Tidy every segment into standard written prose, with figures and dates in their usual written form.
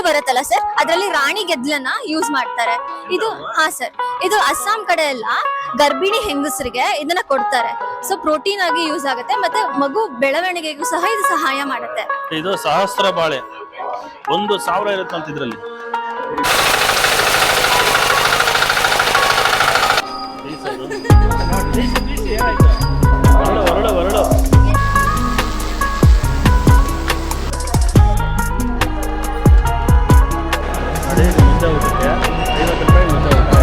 ಬರುತ್ತಲ್ಲ ಸರ್, ಅದರಲ್ಲಿ ರಾಣಿ ಗೆದ್ಲನ್ನ ಯೂಸ್ ಮಾಡ್ತಾರೆ. ಇದು ಸರ್, ಇದು ಅಸ್ಸಾಂ ಕಡೆ ಎಲ್ಲ ಗರ್ಭಿಣಿ ಹೆಂಗಸರಿಗೆ ಇದನ್ನ ಕೊಡ್ತಾರೆ. ಸೊ ಪ್ರೋಟೀನ್ ಆಗಿ ಯೂಸ್ ಆಗುತ್ತೆ, ಮತ್ತೆ ಮಗು ಬೆಳವಣಿಗೆಗೂ ಸಹ ಇದು ಸಹಾಯ ಮಾಡುತ್ತೆ. ಇದು ಸಹಸ್ರ ಬಾಳೆ 1,000 ಇರುತ್ತಂತ ಇದ್ರಲ್ಲಿ. ಹೊರಡು ಮುದ್ದೆ ಊಟಕ್ಕೆ 50 ರೂಪಾಯಿ ಮುದ್ದೆ ಊಟ.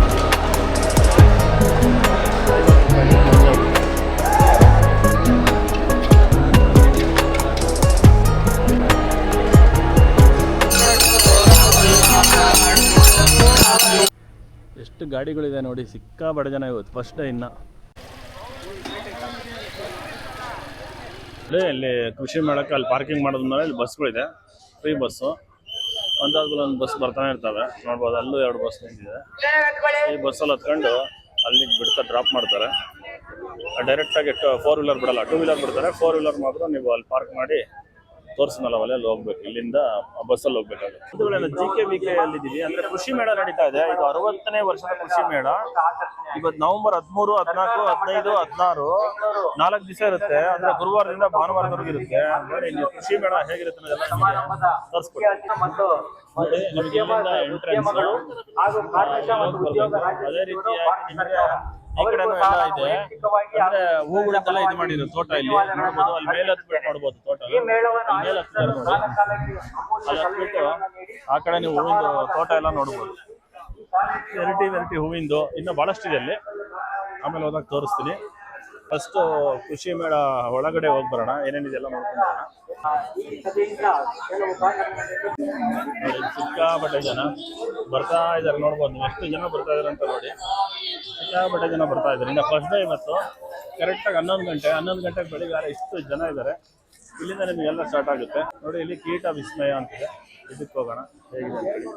ಎಷ್ಟು ಗಾಡಿಗಳಿದೆ ನೋಡಿ, ಸಿಕ್ಕಾಪಟ್ಟೆ ಜನ ಇವತ್ತು ಫಸ್ಟ್ ಡೇ. ಇನ್ನು ಇಲ್ಲಿ ಕೃಷಿ ಮೇಳಕ್ಕೆ ಅಲ್ಲಿ ಪಾರ್ಕಿಂಗ್ ಮಾಡೋದ್ಮೇಲೆ ಇಲ್ಲಿ ಬಸ್ಗಳಿದೆ, ಫ್ರೀ ಬಸ್ಸು. ಒಂದಾದ್ಮೇಲೆ ಒಂದು ಬಸ್ ಬರ್ತಾನೆ ಇರ್ತವೆ, ನೋಡ್ಬೋದು. ಅಲ್ಲೂ 2 ಬಸ್ ನಿಂತಿದೆ. ಈ ಬಸ್ಸಲ್ಲಿ ಹತ್ಕೊಂಡು ಅಲ್ಲಿಗೆ ಬಿಡ್ತಾ ಡ್ರಾಪ್ ಮಾಡ್ತಾರೆ. ಡೈರೆಕ್ಟಾಗಿ 4 ವೀಲರ್ ಬಿಡಲ್ಲ, 2 ವೀಲರ್ ಬಿಡ್ತಾರೆ. 4 ವೀಲರ್ ಮಾತ್ರ ನೀವು ಅಲ್ಲಿ ಪಾರ್ಕ್ ಮಾಡಿ ತೋರಿಸಿದ್ನಲ್ಲ ಅಲ್ಲಿ ಹೋಗ್ಬೇಕು, ಇಲ್ಲಿಂದ ಬಸ್ಸಲ್ಲಿ ಹೋಗ್ಬೇಕಾಗುತ್ತೆ. ಇದು GKVK ಅಲ್ಲಿದ್ದೀವಿ. ಅಂದ್ರೆ ಕೃಷಿ ಮೇಳ ನಡೀತಾ ಇದೆ. ಇದು 60ನೇ ವರ್ಷದ ಕೃಷಿ ಮೇಳ. ಇವತ್ತು ನವೆಂಬರ್ 13, 14, 15, 16 4 ದಿವಸ ಇರುತ್ತೆ. ಅಂದ್ರೆ ಗುರುವಾರದಿಂದ ಭಾನುವಾರದವರೆಗೂ ಇರುತ್ತೆ. ನೋಡಿ ನೀವು ಕೃಷಿ ಮೇಳ ಹೇಗಿರುತ್ತೆ ಅನ್ನೋದೆಲ್ಲ ತೋರಿಸ್ಕೊಡ್ತೀನಿ. ನಿಮಗೆ ಇಲ್ಲಿಂದ ಎಂಟ್ರೆನ್ಸ್, ಅದೇ ರೀತಿಯಾಗಿ ನಿಮಗೆ ಈ ಕಡೆ ಎಲ್ಲ ಇದೆ. ಅಂದ್ರೆ ಹೂಗಳಿಂದೆಲ್ಲ ಇದು ಮಾಡಿರೋ ತೋಟ ಇಲ್ಲಿ ನೋಡ್ಬೋದು. ಅಲ್ಲಿ ಮೇಲೆ ಹತ್ಬಿಟ್ಟು ನೋಡ್ಬೋದು ತೋಟ. ಮೇಲೆ ಹತ್ತಿದ್ದಾರೆ ನೋಡಿ, ಅಲ್ಲಿ ಹತ್ಬಿಟ್ಟು ಆ ಕಡೆ ನೀವು ಹೂವಿಂದು ತೋಟ ಎಲ್ಲ ನೋಡ್ಬೋದು. ವೆರೈಟಿ ಹೂವಿಂದು ಇನ್ನೂ ಬಹಳಷ್ಟು ಇದೆ ಅಲ್ಲಿ. ಆಮೇಲೆ ಹೋದಾಗ ತೋರಿಸ್ತೀನಿ. ಫಸ್ಟ್ ಕೃಷಿ ಮೇಳ ಒಳಗಡೆ ಹೋಗಿ ಬರೋಣ, ಏನೇನಿದೆ ಎಲ್ಲ ನೋಡ್ಕೊಂಡು ಬರೋಣ. ಸಿಕ್ಕಾಪಟ್ಟೆ ಜನ ಬರ್ತಾ ಇದ್ದಾರೆ, ನೋಡ್ಬೋದು ನೀವು ಎಷ್ಟು ಜನ ಬರ್ತಾ ಇದಾರೆ ಅಂತ ನೋಡಿ. ಸಿಕ್ಕಾಪಟ್ಟೆ ಜನ ಬರ್ತಾ ಇದ್ದಾರೆ. ಇನ್ನು ಫಸ್ಟ್ ಡೇ ಇವತ್ತು ಕರೆಕ್ಟಾಗಿ 11 ಗಂಟೆಗೆ ಬೆಳಿಗ್ಗೆ ಇಷ್ಟು ಜನ ಇದ್ದಾರೆ. ಇಲ್ಲಿಂದ ನಿಮಗೆಲ್ಲ ಸ್ಟಾರ್ಟ್ ಆಗುತ್ತೆ ನೋಡಿ. ಇಲ್ಲಿ ಕೀಟ ವಿಸ್ಮಯ ಅಂತಿದೆ, ಇದಕ್ಕೆ ಹೋಗೋಣ ಹೇಗಿದೆ ಅಂತೇಳಿ.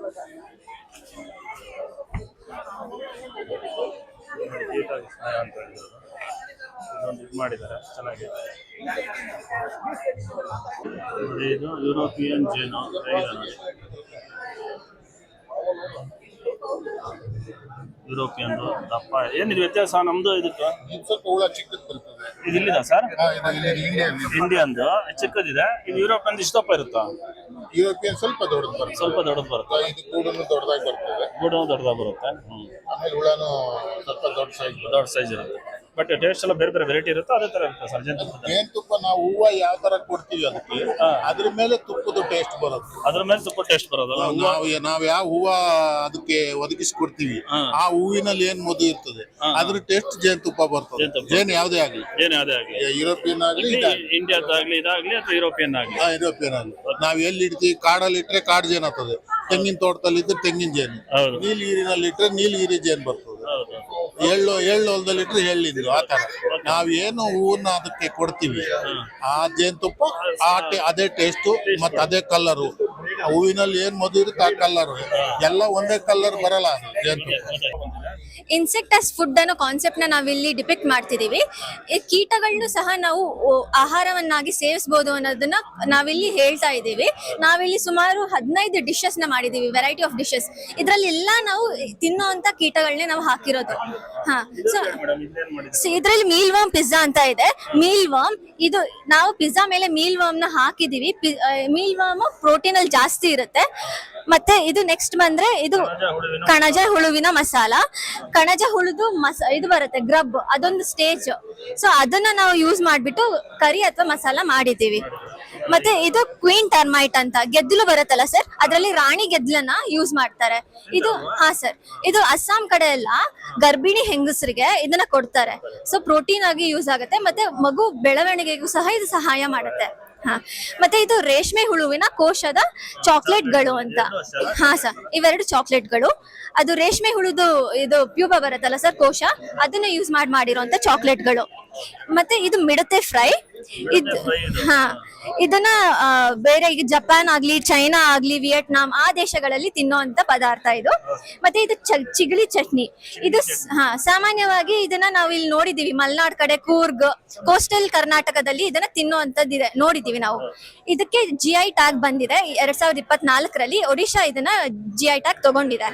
ಕೀಟ ವಿಸ್ಮಯ ಅಂತ ಹೇಳಿದ್ರು, ಇದೊಂದು ಇದು ಮಾಡಿದ್ದಾರೆ, ಚೆನ್ನಾಗಿದೆ ನೋಡಿ. ಇದು ಯುರೋಪಿಯನ್ ಜೇನು ನೋಡಿ, ಯುರೋಪಿಯನ್ ದಪ್ಪ. ಏನಿದು ವ್ಯತ್ಯಾಸ ನಮ್ದು ಇದಕ್ಕೆ? ಸ್ವಲ್ಪ ಹುಳ ಚಿಕ್ಕದು ಬರ್ತದೆ. ಇದು ಇಲ್ಲಿದ ಸರ್? ಇಂಡಿಯನ್ದು ಚಿಕ್ಕದಿದೆ. ಇದು ಯುರೋಪಿಯನ್ ಇಷ್ಟು ದಪ್ಪ ಇರುತ್ತಾ? ಯುರೋಪಿಯನ್ ಸ್ವಲ್ಪ ದೊಡ್ಡದು ಬರುತ್ತೆ. ಸ್ವಲ್ಪ ದೊಡ್ಡದು ಬರುತ್ತೆ. ಇದು ಗೂಡನು ದೊಡ್ಡದಾಗಿ ಬರ್ತದೆ. ಗೂಡನು ದೊಡ್ಡದಾಗಿ ಬರುತ್ತೆ. ಆಮೇಲೆ ಹುಳನು ಸ್ವಲ್ಪ ದೊಡ್ಡ ಸೈಜ್ ಇರುತ್ತೆ. ಬಟ್ ಟೇಸ್ಟ್ ಎಲ್ಲ ಬೇರೆ ವೆರೈಟಿ ಇರುತ್ತೆ, ಅದೇ ತರ ಇರುತ್ತೆ ಸರ್. ಜೇನುತುಪ್ಪ ನಾವು ಹೂವು ಯಾವ ತರ ಕೊಡ್ತೀವಿ ಅದಕ್ಕೆ ಅದ್ರ ಮೇಲೆ ತುಪ್ಪದ ಟೇಸ್ಟ್ ಬರುತ್ತೆ. ಅದ್ರ ಮೇಲೆ ತುಪ್ಪ ಟೇಸ್ಟ್ ಬರೋದಲ್ಲ. ನಾವ್ ಯಾವ ಹೂವ ಅದಕ್ಕೆ ಒದಗಿಸಿ ಕೊಡ್ತೀವಿ ಆ ಹೂವಿನಲ್ಲಿ ಏನ್ ಮಧು ಇರ್ತದೆ ಅದ್ರ ಟೇಸ್ಟ್ ಜೇನುತುಪ್ಪ ಬರ್ತದೆ. ಜೇನು ಯಾವ್ದೇ ಆಗ್ಲಿ, ಯುರೋಪಿಯನ್ ಆಗ್ಲಿ, ಇಂಡಿಯಾದಾಗ್ಲಿ, ಇದಾಗ್ಲಿ ಅಥವಾ ಯುರೋಪಿಯನ್ ಆಗ್ಲಿ. ನಾವ್ ಎಲ್ಲಿ ಇಡ್ತೀವಿ, ಕಾಡಲ್ಲಿ ಇಟ್ರೆ ಕಾಡು ಜೇನು ಆಗ್ತದೆ, ತೆಂಗಿನ ತೋಟದಲ್ಲಿ ಇದ್ರೆ ತೆಂಗಿನ ಜೇನು, ನೀಲಗಿರಿನಲ್ಲಿ ಇಟ್ರೆ ನೀಲಗಿರಿ ಜೇನು ಬರ್ತದೆ, ಎಳ್ಳು ಹೊಲದಲ್ಲಿ ಇಟ್ರೆ ಎಳ್ಳಿದ್ರು. ಆ ತರ ನಾವೇನು ಹೂವನ್ನ ಅದಕ್ಕೆ ಕೊಡ್ತೀವಿ ಆ ಜೇನುತುಪ್ಪ ಅದೇ ಟೇಸ್ಟು ಮತ್ತೆ ಅದೇ ಕಲರು. ಹೂವಿನಲ್ಲಿ ಏನ್ ಮಧು ಇರುತ್ತೆ ಆ ಕಲರ್ ಎಲ್ಲ ಒಂದೇ ಕಲರ್ ಬರಲ್ಲ ಜೇನುತುಪ್ಪ. ಇನ್ಸೆಕ್ಟ್ ಆಸ್ ಫುಡ್ ಅನ್ನೋ ಕಾನ್ಸೆಪ್ಟ್ ನ ನಾವಿಲ್ಲಿ ಡಿಪಿಕ್ಟ್ ಮಾಡ್ತಿದೀವಿ. ಈ ಕೀಟಗಳನ್ನು ಸಹ ನಾವು ಆಹಾರವನ್ನಾಗಿ ಸೇವಿಸಬಹುದು ಅನ್ನೋದನ್ನ ನಾವಿಲ್ಲಿ ಹೇಳ್ತಾ ಇದ್ದೀವಿ. ನಾವಿಲ್ಲಿ ಸುಮಾರು 15 ಡಿಶಸ್ ನ ಮಾಡಿದೀವಿ, ವೆರೈಟಿ ಆಫ್ ಡಿಶಸ್. ಇದ್ರಲ್ಲಿ ಎಲ್ಲ ನಾವು ತಿನ್ನೋಂತ ಕೀಟಗಳನ್ನೇ ನಾವು ಹಾಕಿರೋದು. ಸೊ ಇದ್ರಲ್ಲಿ ಮೀಲ್ ವರ್ಮ್ ಪಿಜ್ಜಾ ಅಂತ ಇದೆ. ಮೀಲ್ ವರ್ಮ್ ಇದು ನಾವು ಪಿಜ್ಜಾ ಮೇಲೆ ಮೀಲ್ ವರ್ಮ್ ನ ಹಾಕಿದೀವಿ. ಮೀಲ್ ವರ್ಮ್ ಪ್ರೋಟೀನ್ ಅಲ್ಲಿ ಜಾಸ್ತಿ ಇರುತ್ತೆ. ಮತ್ತೆ ಇದು ನೆಕ್ಸ್ಟ್ ಬಂದ್ರೆ ಇದು ಕಣಜ ಹುಳುವಿನ ಮಸಾಲ. ಕಣಜ ಹುಳುದು ಇದು ಬರುತ್ತೆ ಗ್ರಬ್, ಅದೊಂದು ಸ್ಟೇಜ್. ಸೊ ಅದನ್ನ ನಾವು ಯೂಸ್ ಮಾಡ್ಬಿಟ್ಟು ಕರಿ ಅಥವಾ ಮಸಾಲ ಮಾಡಿದೀವಿ. ಮತ್ತೆ ಇದು ಕ್ವೀನ್ ಟರ್ಮೈಟ್ ಅಂತ ಗೆದ್ದಲು ಬರುತ್ತಲ್ಲ ಸರ್, ಅದರಲ್ಲಿ ರಾಣಿ ಗೆದ್ದಲನ್ನ ಯೂಸ್ ಮಾಡ್ತಾರೆ. ಇದು ಸರ್, ಇದು ಅಸ್ಸಾಂ ಕಡೆ ಎಲ್ಲ ಗರ್ಭಿಣಿ ಹೆಂಗಸರಿಗೆ ಇದನ್ನ ಕೊಡ್ತಾರೆ. ಸೊ ಪ್ರೋಟೀನ್ ಆಗಿ ಯೂಸ್ ಆಗುತ್ತೆ, ಮತ್ತೆ ಮಗು ಬೆಳವಣಿಗೆಗೂ ಸಹ ಇದು ಸಹಾಯ ಮಾಡುತ್ತೆ. ಮತ್ತೆ ಇದು ರೇಷ್ಮೆ ಹುಳುವಿನ ಕೋಶದ ಚಾಕ್ಲೇಟ್ಗಳು ಅಂತ. ಸರ್, ಇವೆರಡು ಚಾಕ್ಲೇಟ್ಗಳು. ಅದು ರೇಷ್ಮೆ ಹುಳುದು ಇದು ಪ್ಯೂಪ ಬರುತ್ತಲ್ಲ ಸರ್, ಕೋಶ, ಅದನ್ನ ಯೂಸ್ ಮಾಡಿರುವಂತ ಚಾಕ್ಲೇಟ್ಗಳು. ಮತ್ತೆ ಇದು ಮಿಡತೆ ಫ್ರೈ, ಇದ್ ಹಾ ಇದನ್ನ ಬೇರೆ ಈಗ ಜಪಾನ್ ಆಗ್ಲಿ ಚೈನಾ ಆಗ್ಲಿ ವಿಯೆಟ್ನಾಂ ಆ ದೇಶಗಳಲ್ಲಿ ತಿನ್ನೋಂತ ಪದಾರ್ಥ ಇದು. ಮತ್ತೆ ಇದು ಚಿಗಳಿ ಚಟ್ನಿ. ಇದು ಸಾಮಾನ್ಯವಾಗಿ ಇದನ್ನ ನಾವು ಇಲ್ಲಿ ನೋಡಿದೀವಿ ಮಲೆನಾಡ್ ಕಡೆ ಕೂರ್ಗ್ ಕೋಸ್ಟಲ್ ಕರ್ನಾಟಕದಲ್ಲಿ ಇದನ್ನ ತಿನ್ನೋಂತದ್ದಿದೆ ನೋಡಿದೀವಿ ನಾವು. ಇದಕ್ಕೆ GI ಟ್ಯಾಗ್ ಬಂದಿದೆ 2024ರಲ್ಲಿ. ಒಡಿಶಾ ಇದನ್ನ GI ಟ್ಯಾಗ್ ತಗೊಂಡಿದೆ.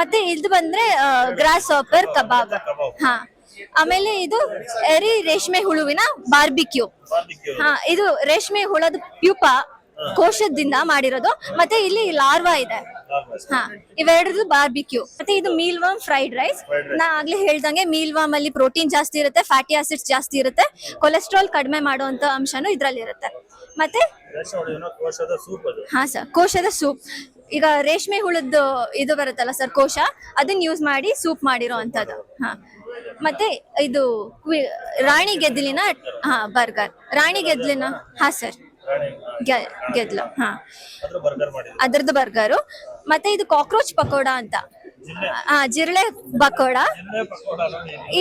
ಮತ್ತೆ ಇದು ಬಂದ್ರೆ ಗ್ರಾಸ್ ಹಾಪರ್ ಕಬಾಬ್. ಹಾ ಆಮೇಲೆ ಇದು ಎರಿ ರೇಷ್ಮೆ ಹುಳುವಿನ ಬಾರ್ಬಿಕ್ಯೂ. ಇದು ರೇಷ್ಮೆ ಹುಳದ ಪ್ಯೂಪ ಕೋಶದಿಂದ ಮಾಡಿರೋದು. ಮತ್ತೆ ಇಲ್ಲಿ ಲಾರ್ವಾ ಇದೆ. ಇವೆರಡದು ಬಾರ್ಬಿಕ್ಯೂ. ಮತ್ತೆ ಇದು ಮೀಲ್ ವರ್ಮ್ ಫ್ರೈಡ್ ರೈಸ್. ನಾ ಆಗ್ಲೇ ಹೇಳ್ದಂಗೆ ಮೀಲ್ ವರ್ಮ್ ಅಲ್ಲಿ ಪ್ರೋಟೀನ್ ಜಾಸ್ತಿ ಇರುತ್ತೆ, ಫ್ಯಾಟಿ ಆಸಿಡ್ಸ್ ಜಾಸ್ತಿ ಇರುತ್ತೆ, ಕೊಲೆಸ್ಟ್ರಾಲ್ ಕಡಿಮೆ ಮಾಡುವಂತ ಅಂಶನೂ ಇದ್ರಲ್ಲಿ ಇರುತ್ತೆ. ಮತ್ತೆ ಹಾ ಸರ್, ಕೋಶದ ಸೂಪ್. ಈಗ ರೇಷ್ಮೆ ಹುಳದ್ದು ಇದು ಬರುತ್ತಲ್ಲ ಸರ್ ಕೋಶ, ಅದನ್ನ ಯೂಸ್ ಮಾಡಿ ಸೂಪ್ ಮಾಡಿರೋ ಅಂತದ್ದು. ಹಾ ಮತ್ತೆ ಇದು ರಾಣಿ ಗೆದ್ದಲಿನ ಬರ್ಗರ್. ರಾಣಿ ಗೆದ್ದಲಿನ ಸರ್ ಗೆದ್ಲು ಅದ್ರದ್ದು ಬರ್ಗರು. ಮತ್ತೆ ಇದು ಕಾಕ್ರೋಚ್ ಪಕೋಡ ಅಂತ, ಜಿರಳೆ ಪಕೋಡ.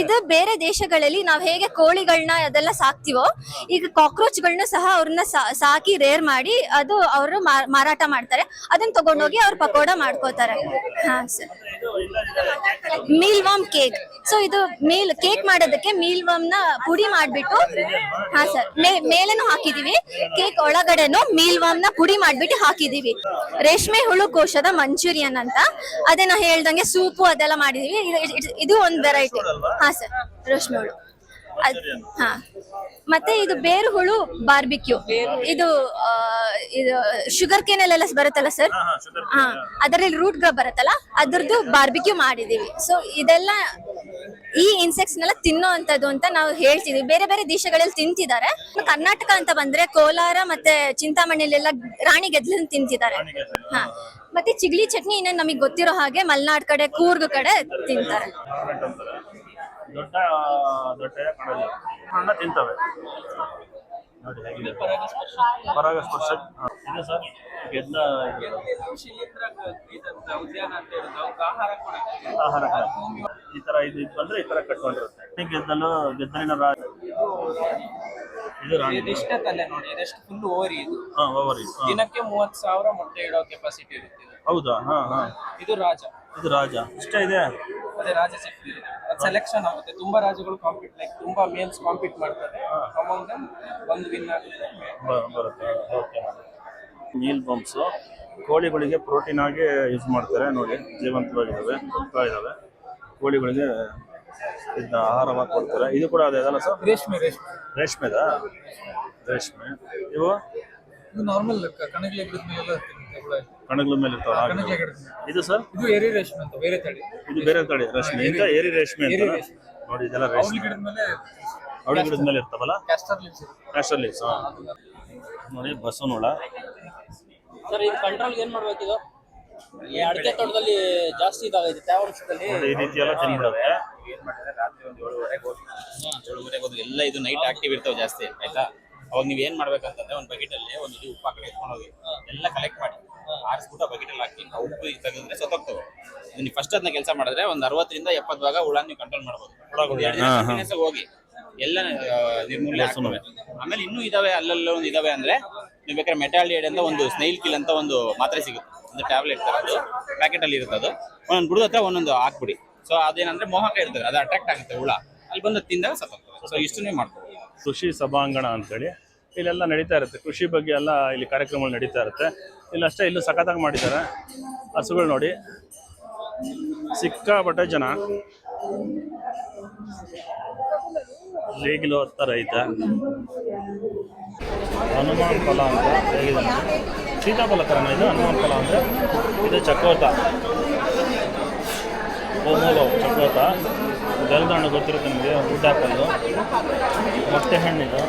ಇದು ಬೇರೆ ದೇಶಗಳಲ್ಲಿ ನಾವ್ ಹೇಗೆ ಕೋಳಿಗಳನ್ನ ಅದೆಲ್ಲ ಸಾಕ್ತಿವೋ, ಈಗ ಕಾಕ್ರೋಚ್ಗಳನ್ನ ಸಹ ಅವ್ರನ್ನ ಸಾಕಿ ರೇರ್ ಮಾಡಿ ಅದು ಅವರು ಮಾರಾಟ ಮಾಡ್ತಾರೆ. ಅದನ್ನ ತಗೊಂಡೋಗಿ ಅವ್ರು ಪಕೋಡ ಮಾಡ್ಕೋತಾರೆ. ಹಾ sir, meal worm cake. So ಇದು ಕೇಕ್ ಮಾಡೋದಕ್ಕೆ ಮೀಲ್ ವರ್ಮ್ ನ ಪುಡಿ ಮಾಡ್ಬಿಟ್ಟು, ಹಾ ಸರ್, ಮೇಲೆನೂ ಹಾಕಿದೀವಿ, ಕೇಕ್ ಒಳಗಡೆನು ಮೀಲ್ ವರ್ಮ್ ನ ಪುಡಿ ಮಾಡ್ಬಿಟ್ಟು ಹಾಕಿದೀವಿ. ರೇಷ್ಮೆ ಹುಳು ಕೋಶದ ಮಂಚೂರಿಯನ್ ಅಂತ, ಅದೇ ನಾ ಹೇಳ್ದಂಗೆ ಸೂಪು ಅದೆಲ್ಲ ಮಾಡಿದೀವಿ. ಇದು ಒಂದ್ ವೆರೈಟಿ. ಹಾ ಸರ್, ರೇಷ್ಮೆ ಹುಳು. ಹಾ ಮತ್ತೆ ಇದು ಬೇರು ಹುಳು ಬಾರ್ಬಿಕ್ಯೂ. ಇದು ಶುಗರ್ ಕೇನ್ ಅಲ್ಲೆಲ್ಲ ಬರುತ್ತಲ್ಲ ಸರ್, ಅದರಲ್ಲಿ ರೂಟ್ ಗ ಬರುತ್ತಲ್ಲ, ಅದ್ರದ್ದು ಬಾರ್ಬಿಕ್ಯೂ ಮಾಡಿದೀವಿ. ಸೊ ಇದೆಲ್ಲ ಈ ಇನ್ಸೆಕ್ಟ್ಸ್ ನೆಲ್ಲ ತಿನ್ನೋ ಅಂತದ್ದು ಅಂತ ನಾವು ಹೇಳ್ತಿದೀವಿ. ಬೇರೆ ಬೇರೆ ದೇಶಗಳಲ್ಲಿ ತಿಂತಿದ್ದಾರೆ. ಕರ್ನಾಟಕ ಅಂತ ಬಂದ್ರೆ ಕೋಲಾರ ಮತ್ತೆ ಚಿಂತಾಮಣಿಲೆಲ್ಲ ರಾಣಿ ಗೆದ್ಲನ್ನ ತಿಂತಿದ್ದಾರೆ. ಹಾ ಮತ್ತೆ ಚಿಗ್ಲಿ ಚಟ್ನಿ ಇನ್ನೇನು ನಮಗೆ ಗೊತ್ತಿರೋ ಹಾಗೆ ಮಲೆನಾಡ್ ಕಡೆ ಕೂರ್ಗ್ ಕಡೆ ತಿಂತಾರೆ. ದೊಡ್ಡ ದೊಡ್ಡ ಹಣ್ಣ ತಿಂತವೆ ನೋಡಿ ಹೇಗಿದೆ ಪರಾಗಸ್ಪರ್ಶ. ಇದು ಸರ್ ಗೆದ್ದ ಆಹಾರ ಈ ತರ ಇದು ಬಂದ್ರೆ ಈ ತರ ಕಟ್ಕೊಂಡಿರುತ್ತೆ. ಗೆದ್ದಲಿನ ರಾಜ. ಇದು ರಾಣಿ. ಇದಿಷ್ಟೇ ತಲೆ ನೋಡಿ, ಇದೆಷ್ಟು ಫುಲ್ ಓವರಿ. ಇದು ಓವರಿ. ದಿನಕ್ಕೆ 30,000 ಮೊಟ್ಟೆ ಇಡೋ ಕೆಪಾಸಿಟಿ ಇರುತ್ತೆ. ಹೌದಾ? ಇದು ರಾಜ. ಇದು ರಾಜ ಇಷ್ಟ ಇದೆ. ಅದೇ ರಾಜ ಸಿಕ್ಕಿದೆ. ಅದು ಸೆಲೆಕ್ಷನ್ ಆಗುತ್ತೆ. ತುಂಬಾ ರಾಜಗಳು ಕಾಂಪೀಟ್, ಲೈಕ್ ತುಂಬಾ ಮೇಲ್ಸ್ ಕಾಂಪೀಟ್ ಮಾಡ್ತಾರೆ. ಅಮೌಂಟ್ ಒಂದು ವಿನ್ ಆಗುತ್ತೆ ಬರುತ್ತೆ. ಓಕೆ. ಮೀಲ್ ಬಂಪ್ಸ್ ಕೋಳಿಗಳಿಗೆ ಪ್ರೋಟೀನ್ ಆಗಿ ಯೂಸ್ ಮಾಡ್ತಾರೆ ನೋಡಿ. ಜೀವಂತವಾಗಿದ್ದಾವೆ, ಹೋಗ್ತಾ ಇದ್ದಾವೆ. ಕೋಳಿಗಳಿಗೆ ಇದನ್ನ ಆಹಾರವಾಗಿ ಕೊಡ್ತಾರೆ. ಇದು ಕೂಡ ಅದೇ ಅದಲ್ಲ ಸರ್? ರೇಷ್ಮೆದ ರೇಷ್ಮೆ. ಇವು ನಾರ್ಮಲ್ ಕಣಗಳ ಮೇಲೆ ಇರ್ತಾವೆ. ಇದು ಸರ್ ಇದು ಎರಿ ರೇಷ್ಮೆ ಅಂತ ಬೇರೆ ತಳಿ. ಇದು ಬೇರೆ ತಳಿ ರೇಷ್ಮೆ. ಇಂತ ಎರಿ ರೇಷ್ಮೆ ಅಂತ ನೋಡಿ. ಇದೆಲ್ಲ ರೇಷ್ಮೆ ಅವಳಿ ಗಿಡದ ಮೇಲೆ ಇರ್ತಾವಲ್ಲ, ಕ್ಯಾಸ್ಟರ್ ಲೀವ್ಸ್ ನೋಡಿ. ಬಸವನಹುಳ ಸರ್, ಇದು ಕಂಟ್ರೋಲ್ ಏನ್ ಮಾಡ್ಬೇಕು? ಇದು ಈ ಅಡಿಕೆ ತೋಟದಲ್ಲಿ ಜಾಸ್ತಿ ಇದಾಗಿದೆ ತೇವಾಂಶದಲ್ಲಿ. ಈ ರೀತಿ ಎಲ್ಲ ತಿನ್ಬಿಡುತ್ತೆ. ಏನ್ ಮಾಡಿದ್ರೆ ರಾತ್ರಿ 7:30 ಹೋದ್ರು ಎಲ್ಲ ಇದು ನೈಟ್ ಆಕ್ಟಿವ್ ಇರ್ತಾವೆ ಜಾಸ್ತಿ, ಆಯ್ತಾ? ಅವಾಗ ನೀವ್ ಏನ್ ಮಾಡ್ಬೇಕಂತಂದ್ರೆ ಒಂದು ಬಕೆಟ್ ಅಲ್ಲಿ ಒಂದು ಇಡೀ ಉಪ್ಪು ಹಾಕಿ ಎತ್ಕೊಂಡು ಹೋಗಿ ಎಲ್ಲ ಕಲೆಕ್ಟ್ ಮಾಡಿ ಆರಿಸ್ಬಿಟ್ಟು ಬಕೆಟ್ ಅಲ್ಲಿ ಹಾಕಿ ಉಪ್ಪು ತೆಗೆದ್ರೆ ಸತ್ತೋಗ್ತವೆ. ನೀವು ಫಸ್ಟ್ ಅದನ್ನ ಕೆಲಸ ಮಾಡಿದ್ರೆ ಒಂದು 60ರಿಂದ 70 ಭಾಗ ಹುಳ ನೀವು ಕಂಟ್ರೋಲ್ ಮಾಡ್ಬೋದು. ಹೋಗಿ ಎಲ್ಲ ನಿರ್ಮೂಲನೆ ಆಗ್ತವೆ. ಆಮೇಲೆ ಇನ್ನೂ ಇದಾವೆ, ಅಲ್ಲೆಲ್ಲ ಒಂದು ಇದಾವೆ ಅಂದ್ರೆ ನೀವು ಬೇಕಾದ್ರೆ ಮೆಟಾಲಿಯಡ್ ಅಂತ ಒಂದು ಸ್ನೈಲ್ ಕಿಲ್ ಅಂತ ಒಂದು ಮಾತ್ರೆ ಸಿಗುತ್ತೆ. ಒಂದು ಟ್ಯಾಬ್ಲೆಟ್ ತರೋದು ಪ್ಯಾಕೆಟ್ ಅಲ್ಲಿ ಇರುತ್ತೆ. ಅದು ಒಂದೊಂದು ಬುಡದ ಹತ್ರ ಒಂದೊಂದು ಹಾಕ್ಬಿಡಿ. ಸೊ ಅದೇನಂದ್ರೆ ಮೋಹಕ ಇರ್ತದೆ, ಅದು ಅಟ್ರಾಕ್ಟ್ ಆಗುತ್ತೆ ಹುಳ. ಅಲ್ಲಿ ಬಂದು ತಿಂದಾಗ ಸತ್ತೋಗ್ತವೆ. ಸೊ ಇಷ್ಟನ್ನೇ ಮಾಡ್ತೀವಿ. ಕೃಷಿ ಸಭಾಂಗಣ ಅಂತೇಳಿ ಇಲ್ಲೆಲ್ಲ ನಡೀತಾ ಇರುತ್ತೆ. ಕೃಷಿ ಬಗ್ಗೆ ಎಲ್ಲ ಇಲ್ಲಿ ಕಾರ್ಯಕ್ರಮಗಳು ನಡೀತಾ ಇರುತ್ತೆ. ಇಲ್ಲಷ್ಟೇ ಇಲ್ಲೂ ಸಖತ್ತಾಗಿ ಮಾಡಿದ್ದಾರೆ. ಹಸುಗಳು ನೋಡಿ, ಸಿಕ್ಕಾಪಟ್ಟೆ ಜನ. ನೇಗಿಲು ಹತ್ತರ ಐತೆ. ಹನುಮಾನ್ ಫಲ ಅಂತ ಹೇಗಿದೆ. ಸೀತಾಫಲ ಥರನ ಇದು. ಹನುಮಾನ್ ಫಲ ಅಂದರೆ ಇದು ಚಕೋತ, ಓಮೋಲೋ ಚಕೋತ. ಬೆಲ್ಲದ ಹಣ್ಣು ಗೊತ್ತಿರುತ್ತೆ ನಿಮಗೆ, ವುಡ್ ಆ್ಯಪಲ್ಲು. ಮೊಟ್ಟೆ ಹಣ್ಣಿದು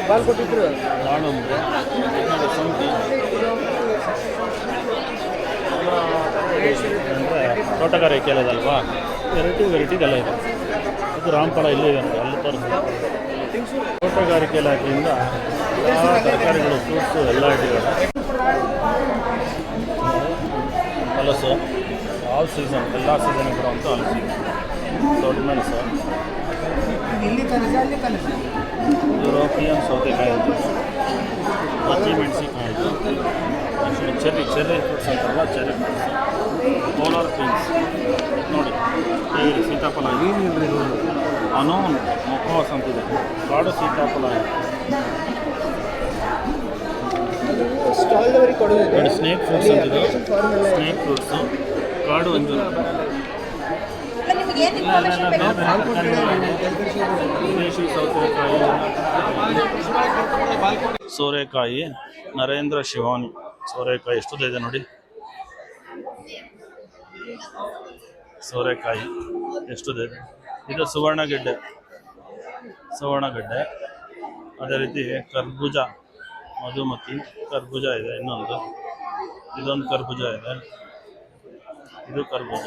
ಬಾಲ್ ಕೊಟ್ಟಿದ್ರು. ದಾಳಂಬ್ರೆ, ಶುಂಠಿ. ಅಂದರೆ ತೋಟಗಾರಿಕೆ ಅಲ್ಲದಲ್ವಾ, ವೆರೈಟಿದೆಲ್ಲ ಇದೆ. ಇದು ರಾಮಫಲ ಇಲ್ಲೇ ಇದೆ ನೋಡಿ, ಅಲ್ಲಿ ತೋರಿಸ್ತಾರೆ. ತೋಟಗಾರಿಕೆ ಇಲಾಖೆಯಿಂದ ಎಲ್ಲ ತರಕಾರಿಗಳು, ಫ್ರೂಟ್ಸು ಎಲ್ಲ ಇಟ್ಟಿದ್ದಾರೆ. ಹಲಸು ಆಲ್ ಸೀಸನ್, ಎಲ್ಲ ಸೀಸನ್ ಬರುವಂಥ ಹಲಸು. ದೊಡ್ಡ ಮೆಣಸು, ಯುರೋಪಿಯನ್ ಸೌತೆಕಾಯಿ ಅಂತ, ಹಸಿ ಮೆಣಸಿನಕಾಯಿ, ಚೆರ್ರಿ ಫ್ರೂಟ್ಸ್ ಅಂತಾರಲ್ಲ, ಚೆರ್ರಿ ಫ್ರೂಟ್ಸ್, ಪೋಲಾರ್ ಬೀನ್ಸ್ ನೋಡಿ, ಹೇಳಿ ಸೀತಾಫಲ, ಏನಿಲ್ಲ ಇದು ಅನೋನ್ ಮೊಕೋಸ್ ಅಂತಿದೆ, ಕಾಡು ಸೀತಾಫಲ ನೋಡಿ, ಸ್ನೇಕ್ ಫ್ರೂಟ್ಸ್ ಅಂತಿದೆ, ಸ್ನೇಕ್ ಫ್ರೂಟ್ಸು, ಕಾಡು ಅಂಜೂರ, ವಿದೇಶಿ ಸೌತೆಕಾಯಿ, ಸೋರೆಕಾಯಿ, ನರೇಂದ್ರ ಶಿವಾನಿ ಸೋರೆಕಾಯಿ ಎಷ್ಟು ಇದೆ ನೋಡಿ, ಸೋರೆಕಾಯಿ ಎಷ್ಟಿದೆ. ಇದು ಸುವರ್ಣಗೆಡ್ಡೆ, ಅದೇ ರೀತಿ ಕರ್ಬೂಜ, ಮಧುಮತಿ ಕರ್ಬೂಜ ಇದೆ, ಇದೊಂದು ಕರ್ಬೂಜ ಇದೆ, ಇದು ಕರ್ಬೂಜ,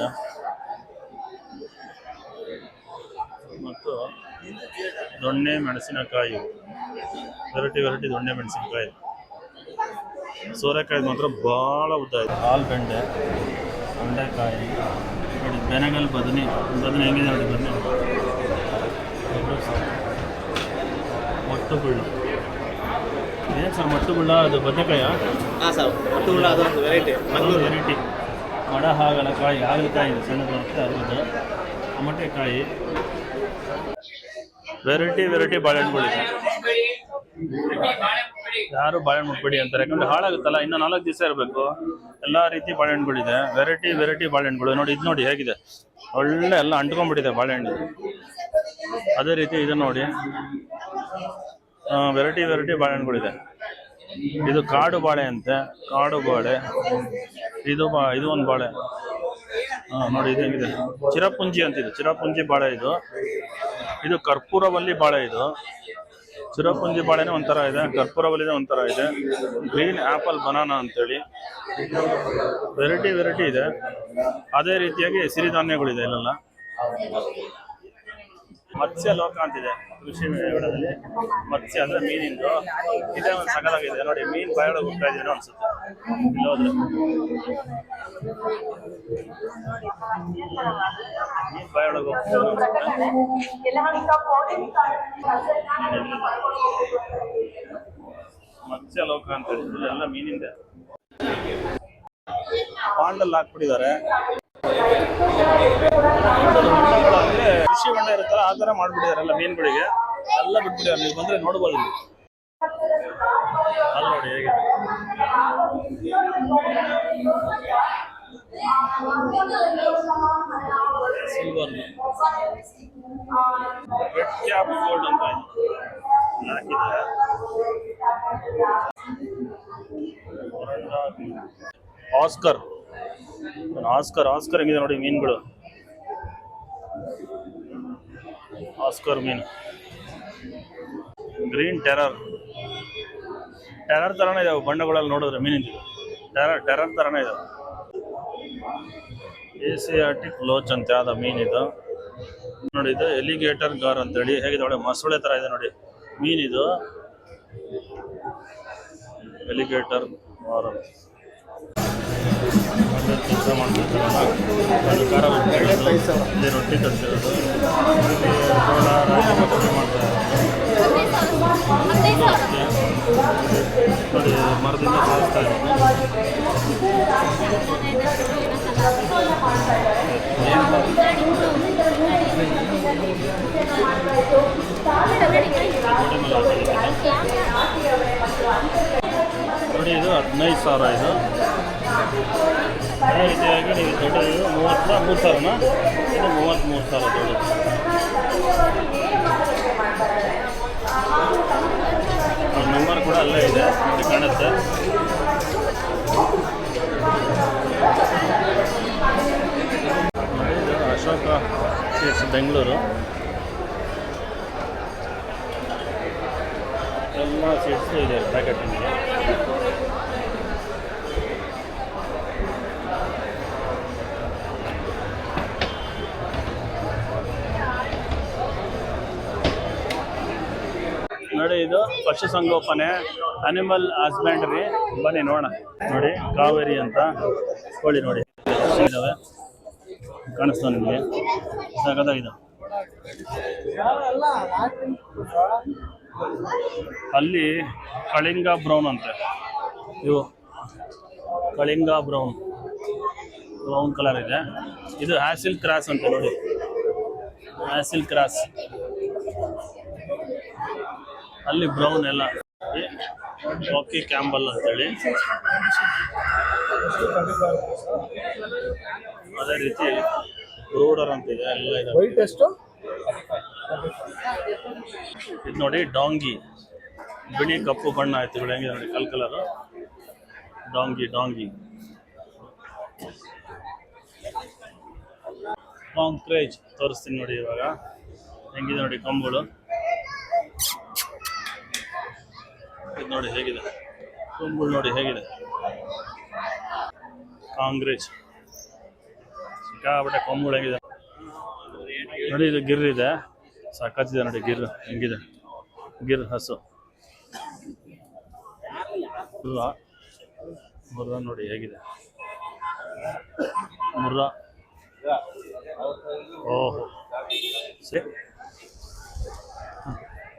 ಮತ್ತು ದೊಣ್ಣೆ ಮೆಣಸಿನಕಾಯಿ, ವೆರೈಟಿ ದೊಣ್ಣೆ ಮೆಣಸಿನಕಾಯಿ. ಸೋರೆಕಾಯಿ ಮಾತ್ರ ಭಾಳ ಉದ್ದ ಇದೆ. ಆಲೂಗಡ್ಡೆ, ತೊಂಡೆಕಾಯಿ ನೋಡಿ, ಬೆನಗಲ್ ಬದನೆ ಹೆಂಗಿದೆ ನೋಡಿ, ಬದನೆ ಮೊಟ್ಟು ಬುಳ್ಳ, ಏನು ಸರ್ ಮೊಟ್ಟು ಬುಳ್ಳ? ಅದು ಬದನೆಕಾಯ? ಹಾಂ ಸರ್, ಮೊಟ್ಟು ಬುಳ್ಳ ಅದೊಂದು ವೆರೈಟಿ, ವೆರೈಟಿ. ಮಡ ಹಾಗಲಕಾಯಿ, ಹಾಗಲಕಾಯಿ ಇದೆ ಸಣ್ಣದು, ಅದ್ರದ್ದು ಟೊಮಟೆಕಾಯಿ, ವೆರೈಟಿ ಬಾಳೆಹಣ್ಣುಗಳಿದೆ. ಯಾರು ಬಾಳೆಹಣ್ಣು ಮುಟ್ಬೇಡಿ ಅಂತಾರೆ, ಯಾಕಂದರೆ ಹಾಳಾಗುತ್ತಲ್ಲ, ಇನ್ನು 4 ದಿವಸ ಇರಬೇಕು. ಎಲ್ಲ ರೀತಿ ಬಾಳೆಹಣ್ಣುಗಳಿದೆ, ವೆರೈಟಿ ಬಾಳೆಹಣ್ಣುಗಳು ನೋಡಿ. ಇದು ನೋಡಿ ಹೇಗಿದೆ, ಒಳ್ಳೆ ಎಲ್ಲ ಅಂಟ್ಕೊಂಡ್ಬಿಟ್ಟಿದೆ ಬಾಳೆಹಣ್ಣು. ಅದೇ ರೀತಿ ಇದು ನೋಡಿ, ವೆರೈಟಿ ಬಾಳೆಹಣ್ಣುಗಳಿದೆ. ಇದು ಕಾಡು ಬಾಳೆ ಅಂತೆ, ಕಾಡು ಬಾಳೆ. ಇದು ಒಂದು ಬಾಳೆ ನೋಡಿ, ಇದು ಹೆಂಗಿದೆ, ಚಿರಪುಂಜಿ ಅಂತಿದೆ, ಚಿರಪುಂಜಿ ಬಾಳೆ. ಇದು ಕರ್ಪೂರವಲ್ಲಿ ಬಾಳೆ. ಇದು ಚಿರಪುಂಜಿ ಬಾಳೆನೇ ಒಂಥರ ಇದೆ, ಕರ್ಪೂರವಲ್ಲಿನೇ ಒಂಥರ ಇದೆ. ಗ್ರೀನ್ ಆ್ಯಪಲ್ ಬನಾನಾ ಅಂತೇಳಿ ವೆರೈಟಿ ಇದೆ. ಅದೇ ರೀತಿಯಾಗಿ ಸಿರಿಧಾನ್ಯಗಳಿದೆ ಇಲ್ಲೆಲ್ಲ. ಮತ್ಸ್ಯ ಲೋಕ ಅಂತಿದೆ ಕೃಷಿ ಮೇಳದಲ್ಲಿ. ಮತ್ಸ್ಯ ಅಂದರೆ ಮೀನಿಂದು ಇದೇ ಒಂದು ಸಗದಾಗಿದೆ ನೋಡಿ, ಮೀನು ಬಾಯೊಳಗೆ ಹೋಗ್ತಾ ಇದೀನೋ ಅನ್ಸುತ್ತೆ ಇಲ್ಲಿ ಹೋದ್ರೆ. ಮೀನು ಬಾಯೊಳಗೆ ಹೋಗ್ತಾ ಮತ್ಸ್ಯ ಲೋಕ ಅಂತ ಹೇಳಿ ಇಲ್ಲೆಲ್ಲ ಮೀನಿಂದೆ. ಪಾಂಡಲ್ಲಿ ಹಾಕ್ಬಿಟ್ಟಿದ್ದಾರೆ. ಅಂದ್ರೆ ಕೃಷಿ ಹೊಂಡ ಇರುತ್ತಲ್ಲ ಆ ತರ ಮಾಡ್ಬಿಟ್ಟಿದ್ದಾರೆ ಎಲ್ಲ ಮೀನುಗಳಿಗೆ, ಎಲ್ಲ ಬಿಟ್ಬಿಟ್ಟಿದ್ದಾರೆ. ನೀವು ಬಂದ್ರೆ ನೋಡ್ಬೋದು ಇಲ್ಲಿ, ಅಲ್ಲಿ ನೋಡಿ ಹೇಗಿದೆ. ಸಿಲ್ವರ್ ರೆಡ್ ಕ್ಯಾಪ್ ಗೋಲ್ಡ್ ಅಂತ ಹಾಕಿದ್ದಾರೆ. ಆಸ್ಕರ್ ಹೆಂಗಿದೆ ನೋಡಿ ಮೀನುಗಳು. ಆಸ್ಕರ್ ಮೀನು, ಗ್ರೀನ್ ಟೆರರ್ ತರನೇ ಇದಾವೆ ಬಣ್ಣಗಳಲ್ಲಿ ನೋಡಿದ್ರೆ ಮೀನಿಂದು. ಟೆರರ್ ತರನೇ ಇದಾವೆ. ಏಸಿಯಾಟಿಕ್ ಲೋಚ್ ಅಂತ ಯಾವ್ದು ಮೀನಿದು ನೋಡಿ. ಇದು ಎಲಿಗೇಟರ್ ಗಾರ್ ಅಂತೇಳಿ ಹೇಗಿದೆ ನೋಡಿ, ಮೊಸಳೆ ತರ ಇದೆ ನೋಡಿ ಮೀನಿದು. ಎಲಿಗೇಟರ್ ಗಾರ್ ಕೆಲಸ ಮಾಡ್ತಿರ್ತಾರಲ್ಲ, ಅದು ಖಾರ ಇಲ್ಲಿ ರೊಟ್ಟಿ ತರಿಸಿರೋದು, ಜೋಳ ರಾಗಿ ಮಾಡ್ತಾರೆ ನೋಡಿ. ಮರದಿಂದ ಸಾಗಿಸ್ತಾ ಇರೋದು. ನೋಡಿ ಇದು 15,000 ಇದು. ಅದೇ ರೀತಿಯಾಗಿ ನೀವು ದೊಡ್ಡದು 33,000ನಾ? ಇದು 33,000 ದೊಡ್ಡದು. ನಂಬರ್ ಕೂಡ ಅಲ್ಲೇ ಇದೆ ನೋಡಿ, ಕಾಣುತ್ತೆ. ನೋಡಿ ಇದು ಅಶೋಕ ಸ್ವೀಟ್ಸ್ ಬೆಂಗಳೂರು. ಎಲ್ಲ ಸ್ವೀಟ್ಸು ಇದೆ ಪ್ಯಾಕೆಟ್ ನಿಮಗೆ. ನೋಡಿ ಇದು ಪಶುಸಂಗೋಪನೆ ಅನಿಮಲ್ ಹಸ್ಬೆಂಡ್ರಿ, ಬನ್ನಿ ನೋಡೋಣ. ನೋಡಿ ಕಾವೇರಿ ಅಂತ ಕೋಳಿ ನೋಡಿ ಇದಾವೆ, ಕಾಣಿಸ್ತಾವ ನಿಮಗೆ, ಸಗದಾಗಿದೆ. ಅಲ್ಲಿ ಕಳಿಂಗ ಬ್ರೌನ್ ಅಂತೆ, ಇವು ಕಳಿಂಗ ಬ್ರೌನ್ ಕಲರ್ ಇದೆ. ಇದು ಹ್ಯಾಸಿಲ್ ಕ್ರಾಸ್ ಅಂತ ನೋಡಿ, ಹ್ಯಾಸಿಲ್ ಕ್ರಾಸ್. ಅಲ್ಲಿ ಬ್ರೌನ್ ಎಲ್ಲ ರಾಕಿ ಕ್ಯಾಂಬಲ್ ಅಂತೇಳಿ. ಅದೇ ರೀತಿ ಬ್ರೂಡರ್ ಅಂತಿದೆ, ಎಲ್ಲ ಇದೆ. ಇದು ನೋಡಿ ಡಾಂಗಿ, ಬಿಳಿ ಕಪ್ಪು ಬಣ್ಣ ಆಯ್ತು ഇവിടെ ಹೆಂಗಿದೆ ನೋಡಿ, ಕಲರ್ ಡಾಂಗಿ. ಕಾಂಕ್ರೇಜ್ ತೋರಿಸ್ತೀನಿ ನೋಡಿ ಇವಾಗ, ಹೆಂಗಿದೆ ನೋಡಿ ಕೊಂಬುಗಳು. ಇದು ನೋಡಿ ಹೇಗಿದೆ ಕೊಂಬುಗಳು, ನೋಡಿ ಹೇಗಿದೆ ಕಾಂಗ್ರೇಜ್, ಸಿಕ್ಕಾಪಟ್ಟೆ ಕೊಂಬುಗಳು ಹೇಗಿದೆ ನೋಡಿ. ಇದು ಗಿರ್ ಇದೆ, ಸಾಕತ್ತಿದೆ ನೋಡಿ ಗಿರ್ ಹೆಂಗಿದೆ, ಗಿರ್ ಹಸು ಮುರ್ರಾ ನೋಡಿ ಹೇಗಿದೆ, ಮುರ್ರಾ. ಓಹೋ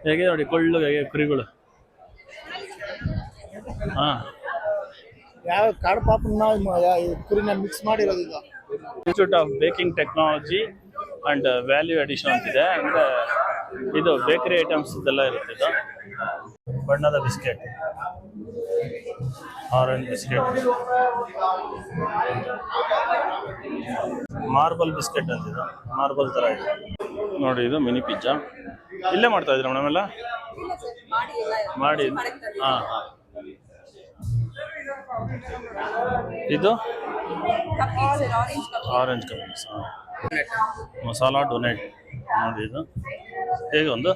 ಹೇಗಿದೆ ನೋಡಿ ಕೊಳ್ಳು ಹೇಗೆ ಕುರಿಗಳು. ಹಾಂ, ಯಾವ ಕಾಡು ಪಾಪನ ಕುರಿನ ಮಿಕ್ಸ್ ಮಾಡಿರೋದು ಇದು. Institute of baking technology and value addition ಅಂತಿದೆ. ಅಂದರೆ ಇದು ಬೇಕರಿ ಐಟಮ್ಸ್ ಇದೆಲ್ಲ ಇರುತ್ತೆ. ಇದು ಬಣ್ಣದ biscuit, orange biscuit, marble biscuit ಅಂತಿದೆ, ಮಾರ್ಬಲ್ ಥರ ಇದೆ ನೋಡಿ. ಇದು ಮಿನಿ ಪಿಜ್ಜಾ ಇಲ್ಲೇ ಮಾಡ್ತಾ ಇದ್ದೀರಾ ಮೇಡಮ್? ಎಲ್ಲ ಮಾಡಿ. ಹಾಂ, ಇದು ಆರೆಂಜ್ ಕಪ್ಸ್, ಮಸಾಲಾ ಡೊನೆಟ್ ನೋಡಿ. ಇದು ಹೇಗೆ ಒಂದು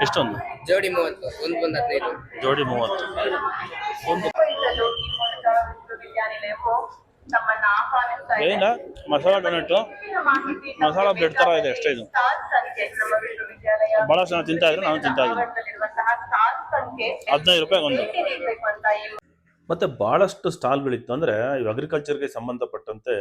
ಎಷ್ಟೊಂದು ಜೋಡಿ 30, ಒಂದು 15. ಜೋಡಿ 30. ಒಂದು ಏನಿಲ್ಲ, ಮಸಾಲಾ ಡೊನೆಟ್ಟು ಮಸಾಲಾ ಬ್ರೆಡ್ ಥರ ಇದೆ ಅಷ್ಟೇ. ಇದು ಭಾಳ ಜನ ತಿಂತಾ ಇದ್ರೆ ನಾನು ತಿಂತಾ ಇದ್ದೀನಿ. 15 ರೂಪಾಯಿಗೆ ಒಂದು. ಮತ್ತು ಭಾಳಷ್ಟು ಸ್ಟಾಲ್ಗಳಿತ್ತು. ಅಂದರೆ ಇವು ಅಗ್ರಿಕಲ್ಚರ್ಗೆ ಸಂಬಂಧಪಟ್ಟಂತೆ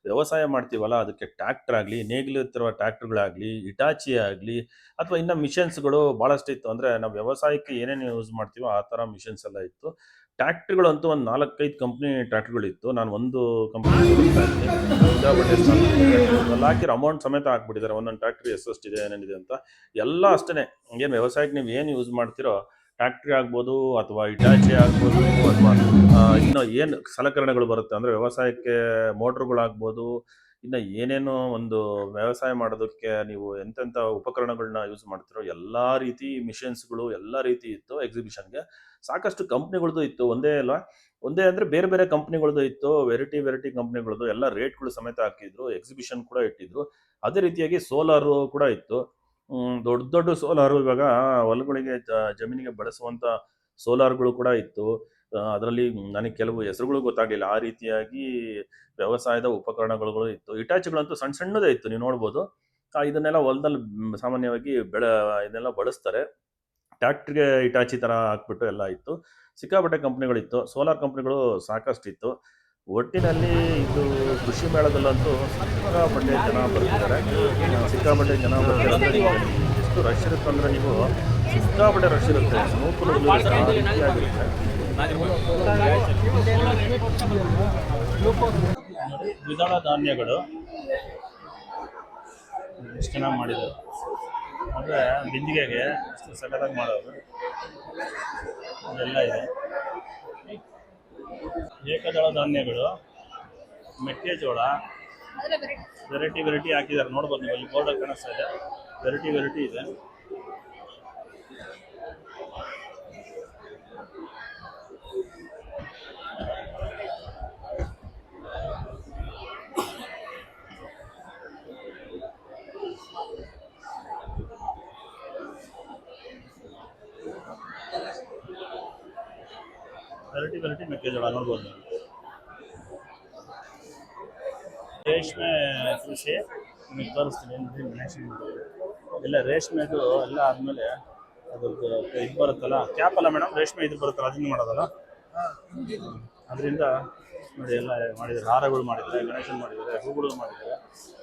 ವ್ಯವಸಾಯ ಮಾಡ್ತೀವಲ್ಲ, ಅದಕ್ಕೆ ಟ್ಯಾಕ್ಟರ್ ಆಗಲಿ, ನೇಗಿಲುತ್ತಿರುವ ಟ್ಯಾಕ್ಟರ್ಗಳಾಗಲಿ, ಇಟಾಚಿ ಆಗಲಿ, ಅಥವಾ ಇನ್ನು ಮಿಷನ್ಸ್ಗಳು ಭಾಳಷ್ಟು ಇತ್ತು. ಅಂದರೆ ನಾವು ವ್ಯವಸಾಯಕ್ಕೆ ಏನೇನು ಯೂಸ್ ಮಾಡ್ತೀವೋ ಆ ಥರ ಮಿಷನ್ಸ್ ಎಲ್ಲ ಇತ್ತು. ಟ್ಯಾಕ್ಟ್ರಿಗಳಂತೂ ಒಂದು 4-5 ಕಂಪ್ನಿ ಟ್ಯಾಕ್ಟ್ರಿಗಳಿತ್ತು. ನಾನು ಒಂದು ಕಂಪ್ನಿ ಎಲ್ಲ ಹಾಕಿರೋ ಅಮೌಂಟ್ ಸಮೇತ ಹಾಕ್ಬಿಟ್ಟಿದ್ದಾರೆ. ಒಂದೊಂದು ಟ್ಯಾಕ್ಟ್ರಿ ಎಷ್ಟೆಷ್ಟಿದೆ, ಏನೇನಿದೆ ಅಂತ ಎಲ್ಲ ಅಷ್ಟೇ. ಏನು ವ್ಯವಸಾಯಕ್ಕೆ ನೀವು ಏನು ಯೂಸ್ ಮಾಡ್ತೀರೋ, ಟ್ಯಾಕ್ಟ್ರಿ ಆಗ್ಬೋದು ಅಥವಾ ಇಟಾಚಿ ಆಗ್ಬೋದು, ಅಥವಾ ಇನ್ನು ಏನು ಸಲಕರಣೆಗಳು ಬರುತ್ತೆ ಅಂದರೆ ವ್ಯವಸಾಯಕ್ಕೆ ಮೋಟ್ರುಗಳಾಗ್ಬೋದು, ಇನ್ನು ಏನೇನೋ ಒಂದು ವ್ಯವಸಾಯ ಮಾಡೋದಕ್ಕೆ ನೀವು ಎಂತೆಂಥ ಉಪಕರಣಗಳನ್ನ ಯೂಸ್ ಮಾಡ್ತಿರೋ ಎಲ್ಲ ರೀತಿ ಮಿಷನ್ಸ್ಗಳು ಎಲ್ಲ ರೀತಿ ಇತ್ತು ಎಕ್ಸಿಬಿಷನ್ಗೆ. ಸಾಕಷ್ಟು ಕಂಪ್ನಿಗಳದ್ದು ಇತ್ತು, ಒಂದೇ ಅಂದರೆ ಬೇರೆ ಬೇರೆ ಕಂಪ್ನಿಗಳದ್ದು ಇತ್ತು, ವೆರೈಟಿ ಕಂಪ್ನಿಗಳದ್ದು ಎಲ್ಲ ರೇಟ್ಗಳು ಸಮೇತ ಹಾಕಿದ್ರು. ಎಕ್ಸಿಬಿಷನ್ ಕೂಡ ಇಟ್ಟಿದ್ರು. ಅದೇ ರೀತಿಯಾಗಿ ಸೋಲಾರು ಕೂಡ ಇತ್ತು. ದೊಡ್ಡ ಸೋಲಾರು, ಇವಾಗ ಹೊಲಗಳಿಗೆ ಜಮೀನಿಗೆ ಬಳಸುವಂಥ ಸೋಲಾರ್ಗಳು ಕೂಡ ಇತ್ತು. ಅದರಲ್ಲಿ ನನಗೆ ಕೆಲವು ಹೆಸರುಗಳು ಗೊತ್ತಾಗಲಿಲ್ಲ. ಆ ರೀತಿಯಾಗಿ ವ್ಯವಸಾಯದ ಉಪಕರಣಗಳು ಇತ್ತು. ಇಟಾಚಿಗಳಂತೂ ಸಣ್ಣದೇ ಇತ್ತು, ನೀವು ನೋಡ್ಬೋದು. ಇದನ್ನೆಲ್ಲ ಹೊಲದಲ್ಲಿ ಸಾಮಾನ್ಯವಾಗಿ ಇದನ್ನೆಲ್ಲ ಬಳಸ್ತಾರೆ. ಟ್ಯಾಕ್ಟ್ರಿಗೆ ಇಟಾಚಿ ಥರ ಹಾಕ್ಬಿಟ್ಟು ಎಲ್ಲ ಇತ್ತು. ಸಿಕ್ಕಾಪಟ್ಟೆ ಕಂಪ್ನಿಗಳಿತ್ತು, ಸೋಲಾರ್ ಕಂಪ್ನಿಗಳು ಸಾಕಷ್ಟಿತ್ತು. ಒಟ್ಟಿನಲ್ಲಿ ಇದು ಕೃಷಿ ಮೇಳದಲ್ಲಂತೂ ಸಿಕ್ಕಾಪಟ್ಟೆ ಜನ ಬರ್ತಿದ್ದಾರೆ. ಎಷ್ಟು ರಶ್ ಇರುತ್ತೆ ಅಂದರೆ, ನೀವು ಸಿಕ್ಕಾಪಟ್ಟೆ ರಶ್ ಇರುತ್ತೆ. ರೀತಿಯಾಗಿರುತ್ತೆ. ದ್ವಿದಳ ಧಾನ್ಯಗಳು ಎಷ್ಟು ಚೆನ್ನಾಗಿ ಮಾಡಿದ್ದಾರೆ ಅಂದರೆ, ಬಿಂದಿಗೆಗೆ ಎಷ್ಟು ಸಗದಾಗಿ ಮಾಡೋದು ಅದೆಲ್ಲ ಇದೆ. ಏಕದಳ ಧಾನ್ಯಗಳು, ಮೆಕ್ಕೆಜೋಳ, ವೆರೈಟಿ ಹಾಕಿದ್ದಾರೆ. ನೋಡ್ಬೋದು ನೀವು, ಅಲ್ಲಿ ಬೋರ್ಡ್ ಕಾಣಿಸ್ತಾ ಇದೆ. ವೆರೈಟಿ ಇದೆ. ವೆರೈಟಿ ಮೆಕ್ಕೆಜೋಳ ನೋಡ್ಬೋದು. ರೇಷ್ಮೆ ಕೃಷಿ ನಿಮಗೆ ತೋರಿಸ್ತೀನಿ. ಎಲ್ಲ ರೇಷ್ಮೆದು ಎಲ್ಲ ಆದಮೇಲೆ ಅದ್ರದ್ದು ಇದು ಬರುತ್ತಲ್ಲ ಕ್ಯಾಪ್ ಅಲ್ಲ ಮೇಡಮ್, ರೇಷ್ಮೆ ಇದು ಬರುತ್ತಲ್ಲ ಅದನ್ನ ಮಾಡೋದಲ್ಲ, ಅದರಿಂದ ನೋಡಿ ಎಲ್ಲ ಮಾಡಿದ್ದಾರೆ. ಹಾರಗಳು ಮಾಡಿದ್ದಾರೆ, ಗಣೇಶನ್ ಮಾಡಿದ್ದಾರೆ, ಹೂಗಳು ಮಾಡಿದ್ದಾರೆ.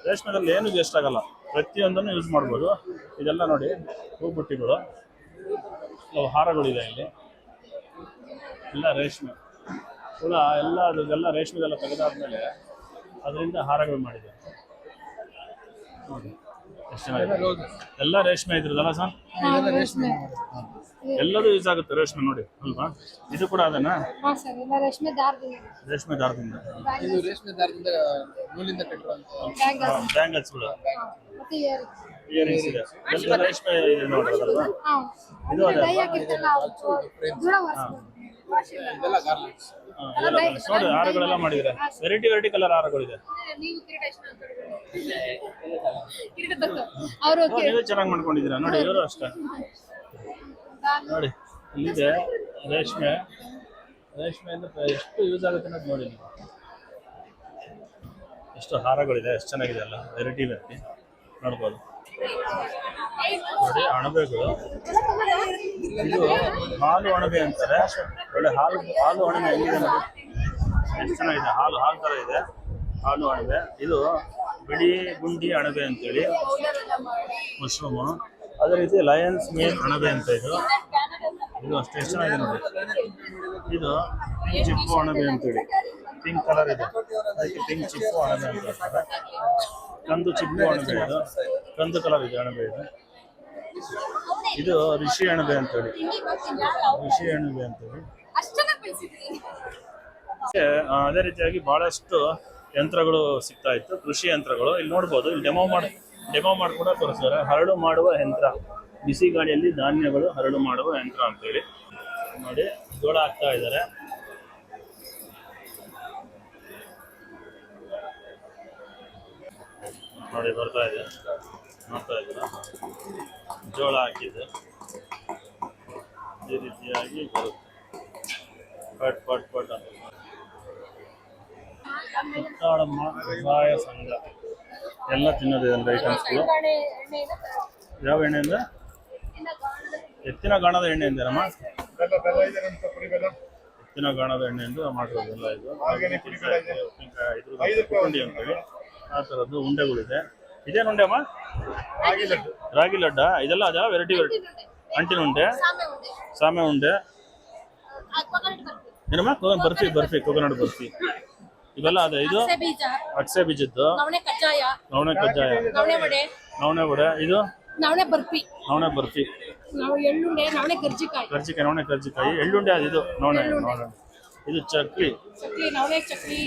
ರೇಷ್ಮೆದಲ್ಲಿ ಏನು ವೇಸ್ಟ್ ಆಗಲ್ಲ, ಪ್ರತಿಯೊಂದನ್ನು ಯೂಸ್ ಮಾಡ್ಬೋದು. ಇದೆಲ್ಲ ನೋಡಿ ಹೂ ಬುಟ್ಟಿಗಳು, ಹಾರಗಳಿದೆ ಇಲ್ಲಿ ಎಲ್ಲ ರೇಷ್ಮೆ ಕೂಡ ಎಲ್ಲ ಅದೆಲ್ಲ ರೇಷ್ಮೆದೆಲ್ಲ ತೆಗೆದಾದ್ಮೇಲೆ ಅದರಿಂದ ಹಾರಗಳು ಮಾಡಿದ್ದಾರೆ ನೋಡಿ ಎಷ್ಟು ಚೆನ್ನಾಗಿದೆ. ಎಲ್ಲ ರೇಷ್ಮೆ ಇದ್ರದಲ್ಲ ಸರ್, ಎಲ್ಲದೂ ಯೂಸ್ ಆಗುತ್ತೆ ರೇಷ್ಮೆ ನೋಡಿ ಅಲ್ವಾ. ಇದು ಕೂಡ ಅದನ್ನ ರೇಷ್ಮೆ ದಾರದಿಂದ ಇದು ರೇಷ್ಮೆ ದಾರದಿಂದ ನೂಲಿಂದ ಕಟ್ಟಿರುವಂತ ಬ್ಯಾಂಗಲ್ಸ್ಗಳು, ಇಯರಿಂಗ್ಸ್ ಇದೆ, ಎಲ್ಲ ರೇಷ್ಮೆ ಇದೆ ನೋಡಿ ಅದಲ್ವಾ. ಇದು ಅದೇ ಇದೆಲ್ಲ ಗಾರ್ಮೆಂಟ್ಸ್. ನೋಡಿ ಹಾರಗಳೆಲ್ಲ ಮಾಡಿದ್ರೆ ವೆರೈಟಿ ಕಲರ್ ಹಾರಗಳಿದೆ. ನೀವೇ ಚೆನ್ನಾಗಿ ಮಾಡ್ಕೊಂಡಿದ್ದೀರಾ ನೋಡಿ. ಇವರು ಅಷ್ಟೇ ನೋಡಿ, ಇಲ್ಲಿದೆ ರೇಷ್ಮೆ ಅಂದ್ರೆ ಎಷ್ಟು ಯೂಸ್ ಆಗುತ್ತೆ ಅನ್ನೋದು ನೋಡಿ ನೀವು. ಎಷ್ಟು ಹಾರಗಳಿದೆ, ಎಷ್ಟು ಚೆನ್ನಾಗಿದೆ ಅಲ್ಲ, ವೆರೈಟಿ ನೋಡ್ಬೋದು ನೋಡಿ. ಅಣಬೆಗಳು, ಇದು ಹಾಲು ಅಣಬೆ ಅಂತಾರೆ. ಒಳ್ಳೆ ಹಾಲು ಅಣಬೆ ಹೆಂಗಿದೆ ನೋಡಿ, ಎಷ್ಟು ಚೆನ್ನಾಗಿದೆ. ಹಾಲು ಥರ ಇದೆ ಹಾಲು ಅಣಬೆ. ಇದು ಬಿಳಿ ಗುಂಡಿ ಅಣಬೆ ಅಂತೇಳಿ ಮಶ್ರೂಮು. ಅದೇ ರೀತಿ ಲಯನ್ಸ್ ಮೇನ್ ಅಣಬೆ ಅಂತ ಇದು ಅಷ್ಟು ಎಷ್ಟು ಚೆನ್ನಾಗಿದೆ ನೋಡಿ. ಇದು ಚಿಪ್ಪು ಅಣಬೆ ಅಂತೇಳಿ ಪಿಂಕ್ ಕಲರ್ ಇದೆ, ಅದಕ್ಕೆ ಪಿಂಕ್ ಚಿಪ್ಪು ಅಣಬೆ ಅಂತ ಹೇಳ್ತಾರೆ. ಕಂದು ಚಿಪ್ಪು ಅಣಬೆ, ಇದು ಕಂದು ಕಲರ್ ಇದೆ ಅಣಬೆ. ಇದು ಋಷಿ ಅಣಬೆ ಅಂತೇಳಿ ಅದೇ ರೀತಿಯಾಗಿ ಬಹಳಷ್ಟು ಯಂತ್ರಗಳು ಸಿಗ್ತಾ ಇತ್ತು, ಕೃಷಿ ಯಂತ್ರಗಳು. ಇಲ್ಲಿ ನೋಡ್ಬೋದು, ಇಲ್ಲಿ ಡೆಮೋ ಮಾಡಿ ಕೂಡ ತೋರಿಸ್ತಾರೆ. ಹರಳು ಮಾಡುವ ಯಂತ್ರ, ಬಿಸಿ ಗಾಳಿಯಲ್ಲಿ ಧಾನ್ಯಗಳು ಹರಳು ಮಾಡುವ ಯಂತ್ರ ಅಂತೇಳಿ ನೋಡಿ. ಜೋಳ ಹಾಕ್ತಾ ಇದ್ದಾರೆ ನೋಡಿ, ಬರ್ತಾ ಇದೆ, ನೋಡ್ತಾ ಇದ್ದೀರಾ. ಜೋಳ ಹಾಕಿದ್ದು ಈ ರೀತಿಯಾಗಿ ಬರುತ್ತೆ, ಪಟ್ ಅಂತ. ಕುತ್ತಾಳಮ್ಮ ಸಹಾಯ ಸಂಘ ಎಲ್ಲ ತಿನ್ನೋದಿದೆ ಐಟಮ್ಸ್ಗಳು. ಯಾವ ಎಣ್ಣೆಯಿಂದ? ಎತ್ತಿನ ಗಾಣದ ಎಣ್ಣೆ ಅಂತಾರಮ್ಮ, ಎತ್ತಿನ ಗಾಣದ ಎಣ್ಣೆಯಿಂದ ಮಾಡಿರೋದೆಲ್ಲ ಇದು. ಪುಂಡಿ ಅಂತೇಳಿ ಆ ಥರದ್ದು ಉಂಡೆಗಳಿದೆ. ಇದೇನು ಉಂಡೆ ಅಮ್ಮ? ರಾಗಿ ಲಡ್ಡ. ಇದೆಲ್ಲ ಅದೆಲ್ಲ ವೆರೈಟಿ ಅಂಟಿನ ಉಂಡೆ, ಸಾಮೆ ಉಂಡೆ, ಏನಮ್ಮ ಬರ್ಫಿ ಕೊಕೊನಟ್ ಬರ್ಫಿ, ಇವೆಲ್ಲ ಅದೇ. ಇದು ಅಗಸೆ ಬೀಜದ್ದು ನವಣೆ ಕಜ್ಜಾಯ, ನವಣೆ ವಡೆ, ಇದು ನವಣೆ ಬರ್ಫಿ, ನವಣೆ ಕರ್ಜಿಕಾಯಿ, ಎಳ್ಳುಂಡೆ ಅದು. ಇದು ನವಣೆ, ಇದು ಚಕ್ಲಿ,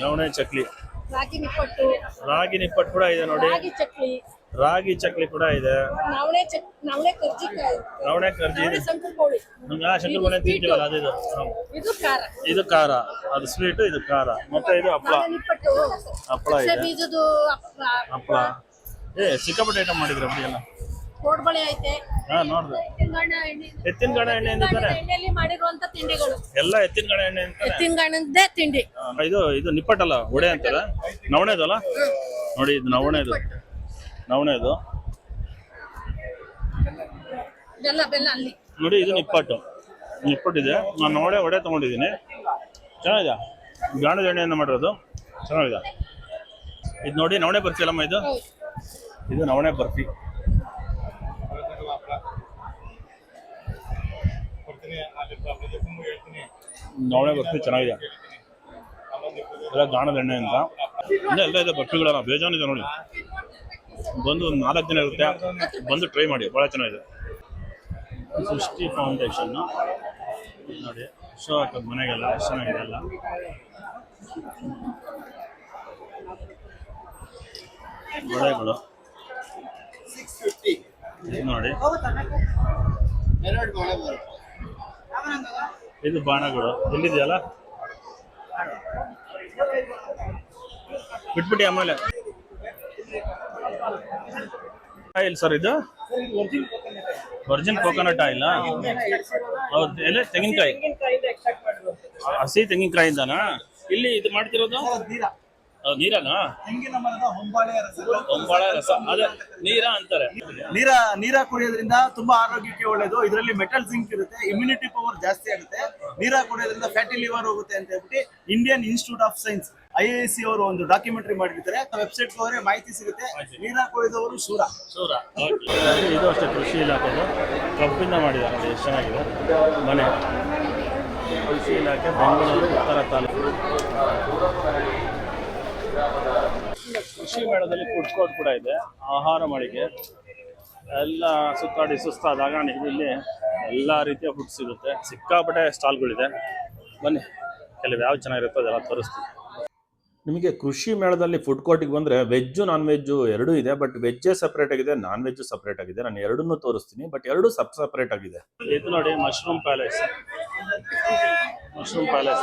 ನವಣೆ ಚಕ್ಲಿ, ರಾಗಿ ನಿಪ್ಪಟ್ಟು ಕೂಡ ಇದೆ ನೋಡಿ. ರಾಗಿ ಚಕ್ಲಿ ಕೂಡ ಇದೆ, ನವಣೆ ಕರ್ಜಿ, ಶಂಕರಪೋಳಿ ತಿಂತೀವಲ್ಲ ಅದು. ಇದು ಖಾರ, ಅದು ಸ್ವೀಟ್, ಇದು ಖಾರ. ಮತ್ತೆ ಇದು ಹಪ್ಪಳ ಇದೆ, ಹಪ್ಪಳ. ಸಿಕ್ಕಾಪಟ್ಟೆ ಐಟಮ್ ಮಾಡಿದ್ರೆ ಅಪ್ಪಡಿ ಎಲ್ಲ. ಹಾ ನೋಡ್ದೆ, ಎತ್ತಿನ ಗಾಣ ಎಣ್ಣೆ ಅಂತಾರೆ ಎಲ್ಲ, ಎತ್ತಿನ ಗಾಣ ಎಣ್ಣೆ ಅಂತಾರೆ. ತಿಂಡಿ ಇದು ನಿಪ್ಪಟ್ಟಲ್ಲ, ಒಡೆ ಅಂತಾರ. ನವಣೆದು ಅಲ್ಲ ನೋಡಿ, ಇದು ನವಣೆದು ನೋಡಿ. ಇದು ನಿಪ್ಪಟ್ಟಿದೆ. ನಾನು ಒಡೆ ತಗೊಂಡಿದ್ದೀನಿ, ಚೆನ್ನಾಗಿದೆ. ಗಾಣದ ಎಣ್ಣೆಯಿಂದ ಮಾಡಿರೋದು ಚೆನ್ನಾಗಿದೆ. ಇದು ನೋಡಿ, ನವಣೆ ಬರ್ಫಿ ಅಲ್ಲಮ್ಮ, ಇದು ನವಣೆ ಬರ್ಫಿ. ನವಣೆ ಬರ್ಫಿ ಚೆನ್ನಾಗಿದೆ, ಎಲ್ಲ ಗಾಣದ ಎಣ್ಣೆ ಅಂತ. ಎಲ್ಲ ಇದೆ ಬರ್ಫಿಗಳೆಲ್ಲ ಬೇಜಾನಿದೆ ನೋಡಿ. ಬಂದು ಒಂದು 4 ದಿನ ಇರುತ್ತೆ, ಬಂದು ಟ್ರೈ ಮಾಡಿ, ಭಾಳ ಚೆನ್ನಾಗಿದೆ. ಸೃಷ್ಟಿ ಫೌಂಡೇಶನ್ ನೋಡಿ, ಶೋ ಹಾಕೋದು ಮನೆಗೆಲ್ಲ ಎಷ್ಟು ಚೆನ್ನಾಗಿದೆ ಎಲ್ಲ. ಬಳೆಗಳು ನೋಡಿ, ಇದು ಬಾಣಗಳು ಎಲ್ಲಿದೆಯಲ್ಲ, ಬಿಟ್ಬಿಟ್ಟು ಆಮೇಲೆ ಆಯಿಲ್ ಸರ್. ಇದು ವರ್ಜಿನ್ ಕೋಕೋನಟ್ ಆಯಿಲ್. ಹೌದು, ಎಲೆ ತೆಂಗಿನಕಾಯಿ, ಹಸಿ ತೆಂಗಿನಕಾಯಿಂದನಾ ಇಲ್ಲಿ ಇದು ಮಾಡ್ತಿರೋದು? ನೀರನಾ? ತೆಂಗಿನ ಮರದ ಹೊಂಬಾಳೆಯ ರಸ. ಹೊಂಬಾಳೆ ರಸ ಅದೇ ನೀರ ಅಂತಾರೆ. ನೀರ ಕುಡಿಯೋದ್ರಿಂದ ತುಂಬಾ ಆರೋಗ್ಯಕ್ಕೆ ಒಳ್ಳೇದು. ಇದರಲ್ಲಿ ಮೆಟಲ್ ಜಿಂಕ್ ಇರುತ್ತೆ, ಇಮ್ಯುನಿಟಿ ಪವರ್ ಜಾಸ್ತಿ ಆಗುತ್ತೆ. ನೀರ ಕುಡಿಯೋದ್ರಿಂದ ಫ್ಯಾಟಿ ಲಿವರ್ ಹೋಗುತ್ತೆ ಅಂತ ಹೇಳ್ಬಿಟ್ಟು Indian institute of science IISc ಅವರು ಒಂದು ಡಾಕ್ಯುಮೆಂಟರಿ ಮಾಡಿರ್ತಾರೆ. ವೆಬ್ಸೈಟ್ ಹೋದ್ರೆ ಮಾಹಿತಿ ಸಿಗುತ್ತೆ. ನೀರ ಕುಡಿದವರು ಶೂರ. ಇದು ಅಷ್ಟೇ ಕೃಷಿ ಇಲಾಖೆದು ಕಬ್ಬಿಂದ ಮಾಡಿದ್ದಾರೆ ನೋಡಿ, ಎಷ್ಟು ಚೆನ್ನಾಗಿದೆ ಮನೆ. ಕೃಷಿ ಇಲಾಖೆ ಬೆಂಗಳೂರು ಉತ್ತರ ತಾಲೂಕು. ಕೃಷಿ ಮೇಳದಲ್ಲಿ ಫುಡ್ ಕೋರ್ಟ್ ಕೂಡ ಇದೆ, ಆಹಾರ ಮಳಿಗೆ. ಎಲ್ಲ ಸುತ್ತಾಡಿ ಸುಸ್ತಾದಾಗ ಇಲ್ಲಿ ಎಲ್ಲ ರೀತಿಯ ಫುಡ್ ಸಿಗುತ್ತೆ. ಸಿಕ್ಕಾಪಟ್ಟೆ ಸ್ಟಾಲ್ಗಳಿದೆ. ಬನ್ನಿ, ಕೆಲವು ಯಾವ್ದು ಚೆನ್ನಾಗಿರುತ್ತೋ ಅದೆಲ್ಲ ತೋರಿಸ್ತೀವಿ ನಿಮಗೆ. ಕೃಷಿ ಮೇಳದಲ್ಲಿ ಫುಡ್ ಕೋರ್ಟಿಗೆ ಬಂದರೆ ವೆಜ್ಜು ನಾನ್ ವೆಜ್ಜು ಎರಡೂ ಇದೆ. ಬಟ್ ವೆಜ್ಜೇ ಸಪ್ರೇಟ್ ಆಗಿದೆ, ನಾನ್ ವೆಜ್ಜು ಸಪ್ರೇಟ್ ಆಗಿದೆ. ನಾನು ಎರಡನ್ನೂ ತೋರಿಸ್ತೀನಿ, ಬಟ್ ಎರಡೂ ಸಪ್ರೇಟ್ ಆಗಿದೆ. ಇದು ನೋಡಿ mushroom palace. Mushroom palace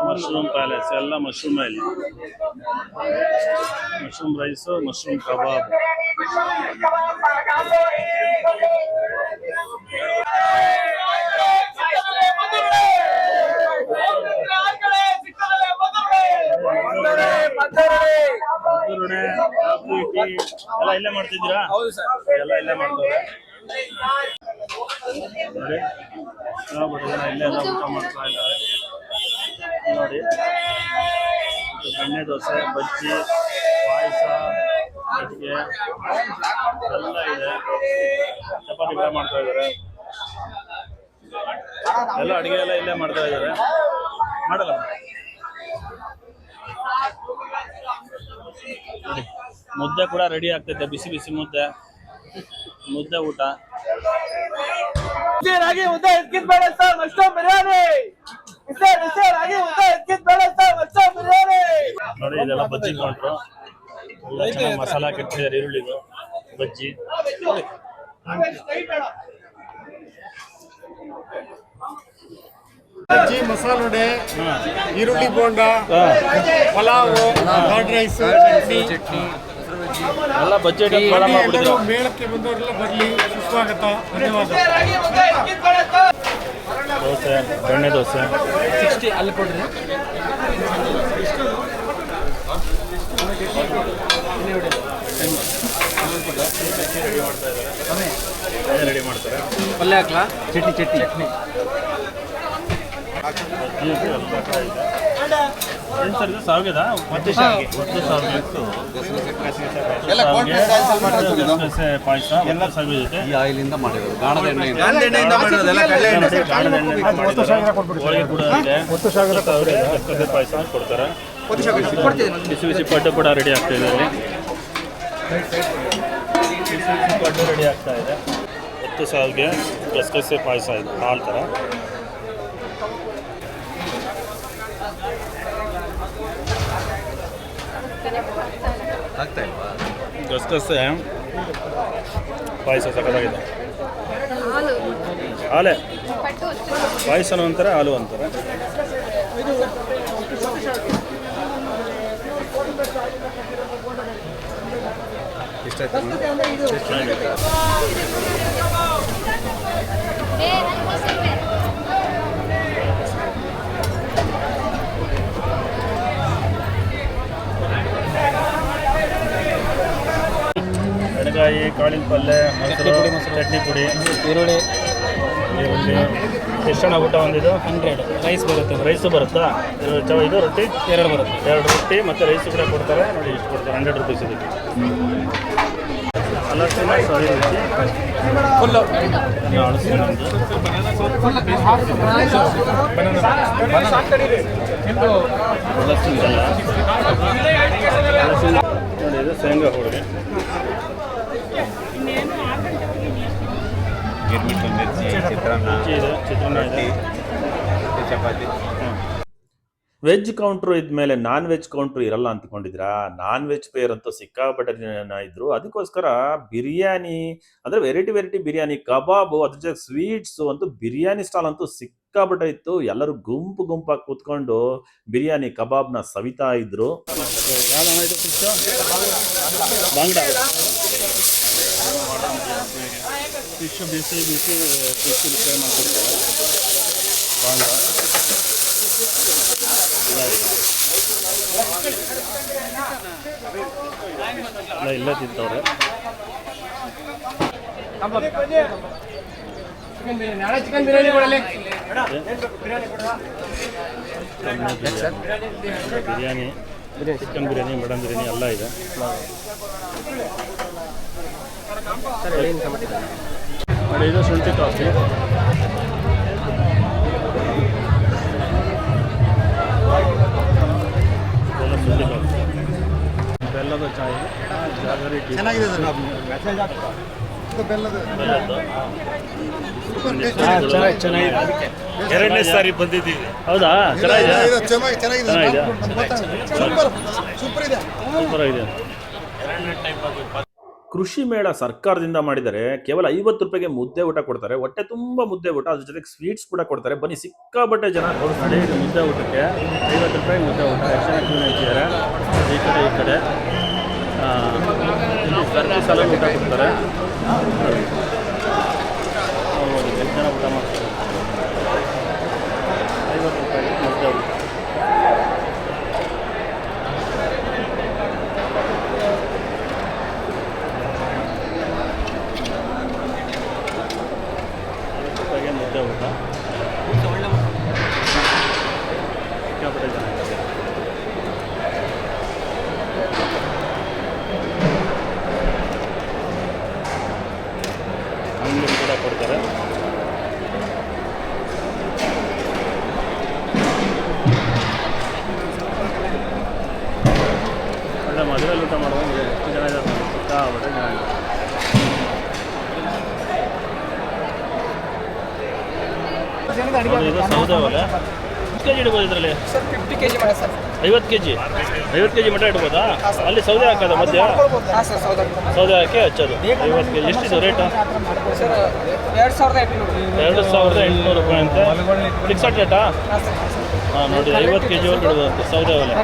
mushroom palace ಎಲ್ಲ ಮಶ್ರೂಮ್ ಇಲ್ಲಿ. Mushroom rice, mushroom kebab. ಎಲ್ಲ ಇಲ್ಲೇ ಮಾಡ್ತಿದ್ದೀರಾ? ಹೌದು ಸರ್, ಎಲ್ಲ ಇಲ್ಲೇ ಮಾಡ್ತಾರೆ ನೋಡಿ. ಇಲ್ಲೇ ಎಲ್ಲ ಊಟ ಮಾಡ್ತಾ ಇದ್ದಾರೆ ನೋಡಿ. ಬೆಣ್ಣೆ ದೋಸೆ, ಬಜ್ಜಿ, ಪಾಯಸ, ಮಜ್ಜಿಗೆ ಎಲ್ಲ ಇದೆ. ಚಪಾತಿ ಕೂಡ ಮಾಡ್ತಾ ಇದ್ದಾರೆ. ಎಲ್ಲ ಅಡುಗೆ ಎಲ್ಲ ಇಲ್ಲೇ ಮಾಡ್ತಾ ಇದ್ದಾರೆ. ಮಾಡಲ್ಲ ನೋಡಿ. ಮುದ್ದೆ ಕೂಡ ರೆಡಿ ಆಗ್ತೈತೆ, ಬಿಸಿ ಬಿಸಿ ಮುದ್ದೆ ಊಟ. ರಾಗಿ ಮುದ್ದೆ ಎತ್ಕಿದ್ ಬೇಡ ಸರ್, ಮಶ್ರೂಮ್ ಬಿರಿಯಾನಿ. ರಾಗಿ ಮುದ್ದೆ ಎತ್ಕಿದ್ ಬೇಡ ಸರ್, ಮಶ್ರೂಮ್ ಬಿರಿಯಾನಿ. ನೋಡಿ ಇದೆಲ್ಲ ಬಜ್ಜಿ ಕೌಂಟ್ರು. ಎಲ್ಲ ಚೆನ್ನಾಗಿ ಮಸಾಲ ಕೆಟ್ಟಿದ್ದಾರೆ. ಈರುಳ್ಳಿದು ಬಜ್ಜಿ. ಬಜ್ಜಿ, ಮಸಾಲ ವಡೆ, ಈರುಳ್ಳಿ ಬೋಂಡ, ಪಲಾವ್, ಕರ್ಡ್ ರೈಸ್, ಚಟ್ನಿ ಎಲ್ಲ ಬಜ್ಜಿ ಐಟಮ್ ಭಾಳ ಮಾಡ್ಬಿಟ್ಟಿದ್ರು. ಮೇಳಕ್ಕೆ ಬಂದವರೆಲ್ಲ ಬರಲಿ, ಸುಸ್ವಾಗತ. ಧನ್ಯವಾದ. ದೋಸೆ, ಬೆಣ್ಣೆ ದೋಸೆ 60 ಅಲ್ಲಿ ಕೊಡ್ರಿ. ರೆಡಿ ಮಾಡ್ತಾರೆ. ಪಲ್ಯ ಹಾಕ್ಲಾ? ಚಟ್ನಿ ಏನು ಸರ್ ಇದು? ಸಾವಿರದ ಪಾಯಸ ಎಲ್ಲ ಜೊತೆ ಈ ಆಯಿಲಿಂದ ಮಾಡಿರೋದು, ಗಾಣದ ಎಣ್ಣೆಯಿಂದ. ಹೋಳಿಗೆ ಕೂಡ ಇದೆ. ಗಸಗಸೆ ಪಾಯಸ ಕೊಡ್ತಾರೆ. ಬಿಸಿ ಬಿಸಿ ಪಡ್ಡು ಕೂಡ ರೆಡಿ ಆಗ್ತಾ ಇದೆ. ಬಿಸಿ ಬಿಸಿ ಪಡ್ಡು ರೆಡಿ ಆಗ್ತಾ ಇದೆ. 10 ಸಾವಿಗೆ ಗಸಗಸೆ ಪಾಯಸ ಇದೆ, ಹಾಲು ಥರ. ಆಗ್ತಾ ಇಲ್ವಾ? ಗಸಗಸೆ ಪಾಯಸ ಸಕ್ಕತ್ತಾಗಿದೆ. ಹಾಲೆ ಪಾಯಸನೂ ಅಂತಾರೆ, ಹಾಲು ಅಂತಾರೆ. ಎಷ್ಟಾಯ್ತು? ಎಣ್ಣೆಕಾಯಿ, ಕಾಳಿನ ಪಲ್ಯ, ಮೊಸರು, ಚಟ್ನಿ ಪುಡಿ, ಈರುಳ್ಳಿ. ಎಷ್ಟು ಹಣ ಊಟ ಒಂದಿದು? 100 ರೈಸ್ ಬರುತ್ತೆ. ರೈಸು ಬರುತ್ತಾ? ಇದು ರೊಟ್ಟಿ 2 ಬರುತ್ತೆ. 2 ರೊಟ್ಟಿ ಮತ್ತು ರೈಸು ಕೂಡ ಕೊಡ್ತಾರೆ ನೋಡಿ. ಇಷ್ಟು ಕೊಡ್ತಾರೆ, 100 ರೂಪೀಸ್ ಇದಕ್ಕೆ. ಹಲಸಿನ ಸರಿ ರುಚಿ ಫುಲ್ಲು ಹಲಸಿನ ಒಂದು ಹಲಸಿನ ನೋಡಿ. ಇದು ಶೇಂಗಾ ಹೋಳಿಗೆ. ಚಿತ್ರಾನ್ನ ಇದೆ, ಚಪಾತಿ. ವೆಜ್ ಕೌಂಟ್ರು ಇದ್ಮೇಲೆ ನಾನ್ ವೆಜ್ ಕೌಂಟ್ರು ಇರಲ್ಲ ಅಂದ್ಕೊಂಡಿದ್ರಾ? ನಾನ್ ವೆಜ್ ಪೇರ್ ಅಂತೂ ಸಿಕ್ಕಾಪಟ್ಟೆ ಜನ ಇದ್ರು. ಅದಕ್ಕೋಸ್ಕರ ಬಿರಿಯಾನಿ ಅಂದರೆ ವೆರೈಟಿ ಬಿರಿಯಾನಿ, ಕಬಾಬು, ಅದ್ರ ಜೊತೆ ಸ್ವೀಟ್ಸು ಅಂತೂ ಬಿರಿಯಾನಿ ಸ್ಟಾಲ್ ಅಂತೂ ಸಿಕ್ಕಾಪಟ್ಟೆ ಇತ್ತು. ಎಲ್ಲರೂ ಗುಂಪಾಗಿ ಕೂತ್ಕೊಂಡು ಬಿರಿಯಾನಿ ಕಬಾಬ್ನ ಸವಿತಾ ಇದ್ರು. ಫಿಶ್ ಬಿಸಿ ಫ್ರೈ ಮಾಡ್ಕೊಡ್ತಾರೆ. ಬಾಂಗ ಎಲ್ಲ ಇಲ್ಲೇ ತಿಂತವ್ರೆ. ಬಿರಿಯಾನಿ, ಚಿಕನ್ ಬಿರಿಯಾನಿ, ಮಟನ್ ಬಿರಿಯಾನಿ ಎಲ್ಲ ಇದೆ. ನೋಡಿ, ಇದು ಶುಂಠಿ ಕಾಫಿ. ಇದೆಲ್ಲ ಶುಂಠಿ ಕಾಫಿ. ಬೆಲ್ಲದ ಚಾಯ್, ಜಾಗರಿ ಟೀ. ಬೆಲ್ಲದ್ದು ಚೆನ್ನಾಗಿದೆ. ಎರಡನೇ ಸಾರಿ ಬಂದಿದ್ದೀವಿ. ಹೌದಾ? ಚೆನ್ನಾಗಿದೆ. ಸೂಪರ್ ಆಗಿದೆ. ಕೃಷಿ ಮೇಳ ಸರ್ಕಾರದಿಂದ ಮಾಡಿದರೆ ಕೇವಲ 50 ರೂಪಾಯಿಗೆ ಮುದ್ದೆ ಊಟ ಕೊಡ್ತಾರೆ. ಹೊಟ್ಟೆ ತುಂಬ ಮುದ್ದೆ ಊಟ, ಅದ್ರ ಜೊತೆಗೆ ಸ್ವೀಟ್ಸ್ ಕೂಡ ಕೊಡ್ತಾರೆ. ಬನ್ನಿ, ಸಿಕ್ಕಾಬಟ್ಟೆ ಜನ ನಡೆಯಿರಿ ಮುದ್ದೆ ಊಟಕ್ಕೆ. 50 ರೂಪಾಯಿ ಮುದ್ದೆ ಊಟ. ಎಷ್ಟು ಜನ ಇಟ್ಟಿದ್ದಾರೆ ಈ ಕಡೆ ಇಲ್ಲಿ ಸರ್ವಿಸ್ ಎಲ್ಲ ಊಟ ಕೊಡ್ತಾರೆ. ಎಷ್ಟು ಜನ ಊಟ ಮಾಡ್ತಾರೆ. 50 ರೂಪಾಯಿ ಮುದ್ದೆ ಊಟ. ಮುದ್ದೆ ಊಟ ಸಿಕ್ಕಾಪಟ್ಟೆ ಜನ. ಅಂಗಡಿ ಕೂಡ ಕೊಡ್ತಾರೆ. ಒಳ್ಳೆ ಮದುವೆಯಲ್ಲಿ ಊಟ ಮಾಡುವಂಗೆ ಎಷ್ಟು ಜನ ಇದ್ದಾರೆ. ಸಿಕ್ಕಾಪಟ್ಟೆ ಜನ ಇದ್ದಾರೆ. ಇದು ಸೌದೆ ಒಲೆ. ಎಷ್ಟು ಕೆ ಜಿ ಇಡ್ಬೋದು ಇದರಲ್ಲಿ? 50 kg ಬೇಡ ಸರ್. 50 kg 50 kg ಮಟ್ಟ ಇಡ್ಬೋದಾ? ಅಲ್ಲಿ ಸೌದೆ ಹಾಕೋದ ಮಧ್ಯ? ಸೌದೆ ಹಾಕಿ ಹಚ್ಚೋದು. 50 kg ಎಷ್ಟಿದೆ ರೇಟು? ಸರ್ 2800 ರೂಪಾಯಿ ಅಂತೆ. ಫಿಕ್ಸಡ್ ರೇಟಾ? ಹಾಂ, ನೋಡಿ 50 kg ವರೆಗೆ ಇಡ್ಬೋದು ಅಂತ ಸೌದೆ ಒಲೆ.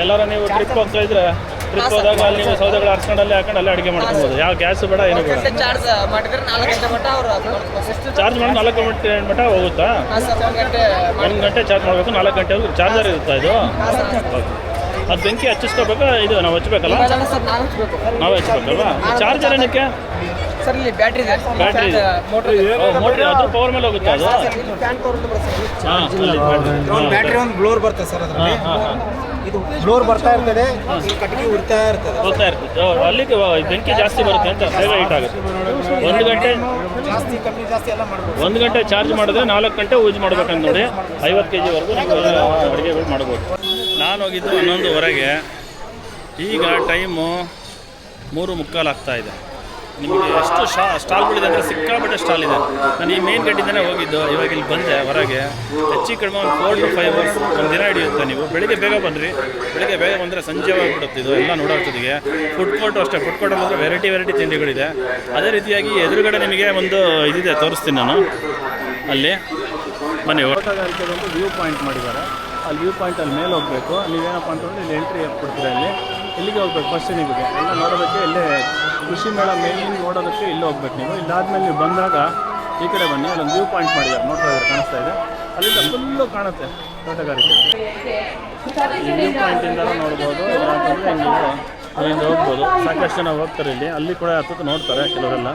ಎಲ್ಲಾರ ನೀವು ಟ್ರಿಪ್ ಹೋಗ್ತಾ ಇದ್ರೆ, ಟ್ರಿಪ್ ಹೋದಾಗ ಅಲ್ಲಿ ನೀವು ಸೌದೆಗಳು ಹರ್ಸ್ಕೊಂಡು ಅಲ್ಲೇ ಹಾಕೊಂಡು ಅಲ್ಲೇ ಅಡುಗೆ ಮಾಡ್ಕೊಬೋದು. ಯಾವ ಗ್ಯಾಸು ಬೇಡ, ಏನು ಬೇಡ. ಚಾರ್ಜ್ ಮಾಡಿದ್ರೆ 4 ಗಂಟೆ ಮಟ್ಟ ಅವರು ಚಾರ್ಜ್ ಮಾಡಿ 4 ಗಂಟೆ ಮಟ್ಟ ಹೋಗುತ್ತಾ? 1 ಗಂಟೆ ಚಾರ್ಜ್ ಮಾಡಬೇಕು. 4 ಗಂಟೆವರೆಗೂ ಚಾರ್ಜರ್ ಇರುತ್ತಾ ಇದು? ಅದು ಬೆಂಕಿ ಹಚ್ಚಿಸ್ಕೋಬೇಕಾ? ಇದು ನಾವು ಹಚ್ಬೇಕಲ್ಲ? ನಾವೇ ಹಚ್ಬೇಕಲ್ವಾ? ಚಾರ್ಜರ್ ಏನಕ್ಕೆ? ಸರ್ ಇಲ್ಲಿ ಬ್ಯಾಟ್ರಿ ಇದೆ. ಬ್ಯಾಟ್ರಿ ಮೋಟ್ರ್ ಅದು ಪವರ್ ಮೇಲೆ ಹೋಗುತ್ತೆ ಅದು? ಹಾಂ, ಬ್ಯಾಟ್ರಿ ಒಂದು ಬ್ಲೋರ್ ಬರ್ತದೆ ಸರ್ ಅದರಲ್ಲಿ. ಇದು ಬ್ಲೋರ್ ಬರ್ತಾ ಇರ್ತದೆ, ಕಟ್ಟಿಗೆ ಉರಿತಾ ಇರ್ತದೆ. ಹೋಗ್ತಾ ಇರ್ತದೆ. ಅಲ್ಲಿಗೆ ಬೆಂಕಿ ಜಾಸ್ತಿ ಬರುತ್ತೆ ಅಂತ ಬೇಗ ಹೀಟ್ ಆಗುತ್ತೆ. 1 ಗಂಟೆ ಜಾಸ್ತಿ ಕಮ್ಮಿ ಜಾಸ್ತಿ ಎಲ್ಲ ಮಾಡ್ಬೋದು. 1 ಗಂಟೆ ಚಾರ್ಜ್ ಮಾಡಿದ್ರೆ 4 ಗಂಟೆ ಯೂಸ್ ಮಾಡ್ಬೇಕಂತ ನೋಡಿ. 50 kg ವರೆಗೂ ನೀವು ಅಡುಗೆಗಳು ಮಾಡ್ಬೋದು. ನಾನು ಹೋಗಿದ್ದು 11:15. ಈಗ ಟೈಮು 3:45 ಆಗ್ತಾಯಿದೆ. ನಿಮಗೆ ಎಷ್ಟು ಸ್ಟಾಲ್ಗಳಿದೆ ಅಂದರೆ ಸಿಕ್ಕಾಪಟ್ಟೆ ಸ್ಟಾಲ್ ಇದೆ. ನಾನು ಈ ಮೇನ್ ಗೇಟಿಂದನೇ ಹೋಗಿದ್ದು. ಇವಾಗ ಇಲ್ಲಿ ಬಂದೆ ಹೊರಗೆ. ಹೆಚ್ಚು ಕಡಿಮೆ ಒಂದು 4 to 5 hours ಒಂದು ದಿನ ಹಿಡಿಯುತ್ತೆ. ನೀವು ಬೆಳಿಗ್ಗೆ ಬೇಗ ಬಂದ್ರಿ. ಬೆಳಿಗ್ಗೆ ಬೇಗ ಬಂದರೆ ಸಂಜೆ ಹೋಗ್ಬಿಡುತ್ತೆ ಇದು ಎಲ್ಲ ನೋಡೋಷ್ಟೊತ್ತಿಗೆ. ಫುಡ್ ಕೋರ್ಟು ಅಷ್ಟೇ. ಫುಡ್ ಕೋರ್ಟ್ ಅಂದರೆ ವೆರೈಟಿ ತಿಂಡಿಗಳಿದೆ. ಅದೇ ರೀತಿಯಾಗಿ ಎದುರುಗಡೆ ನಿಮಗೆ ಒಂದು ಇದಿದೆ, ತೋರಿಸ್ತೀನಿ ನಾನು. ಅಲ್ಲಿ ಬನ್ನಿ. ತೋಟಗಾರಿಕೆದೊಂದು ವ್ಯೂ ಪಾಯಿಂಟ್ ಮಾಡಿದ್ದಾರೆ. ಅಲ್ಲಿ ವ್ಯೂ ಪಾಯಿಂಟಲ್ಲಿ ಮೇಲೆ ಹೋಗಬೇಕು. ನೀವೇನಪ್ಪ ಅಂತಂದರೆ ಇಲ್ಲಿ ಎಂಟ್ರಿ ಕೊಡ್ತೀರಾ. ಇಲ್ಲಿಗೆ ಹೋಗ್ಬೇಕು ಫಸ್ಟ್. ನಿಮಗೆ ಎಲ್ಲ ನೋಡೋದಕ್ಕೆ ಇಲ್ಲೇ ಕೃಷಿ ಮೇಳ ಮೇಲಿಂದ ನೋಡೋದಕ್ಕೆ ಇಲ್ಲಿ ಹೋಗ್ಬೇಕು ನೀವು. ಇಲ್ಲಾದ್ಮೇಲೆ ನೀವು ಬಂದಾಗ ಈ ಕಡೆ ಬನ್ನಿ. ಅಲ್ಲೊಂದು ವ್ಯೂ ಪಾಯಿಂಟ್ ಮಾಡಿದ್ದಾರೆ, ನೋಡ್ತಾ ಇದ್ದಾರೆ, ಕಾಣಿಸ್ತಾ ಇದೆ. ಅಲ್ಲಿಂದ ಫುಲ್ಲು ಕಾಣುತ್ತೆ ತೋಟಗಾರಿಕೆ. ಈ ವ್ಯೂ ಪಾಯಿಂಟಿಂದ ನೋಡ್ಬೋದು. ಇಲ್ಲಾಂತಂದರೆ ನೀವು ಅಲ್ಲಿಂದ ಹೋಗ್ಬೋದು. ಸಾಕಷ್ಟು ಜನ ಹೋಗ್ತಾರೆ ಇಲ್ಲಿ. ಅಲ್ಲಿ ಕೂಡ ಹತ್ತತ್ತು ನೋಡ್ತಾರೆ ಕೆಲವರೆಲ್ಲ.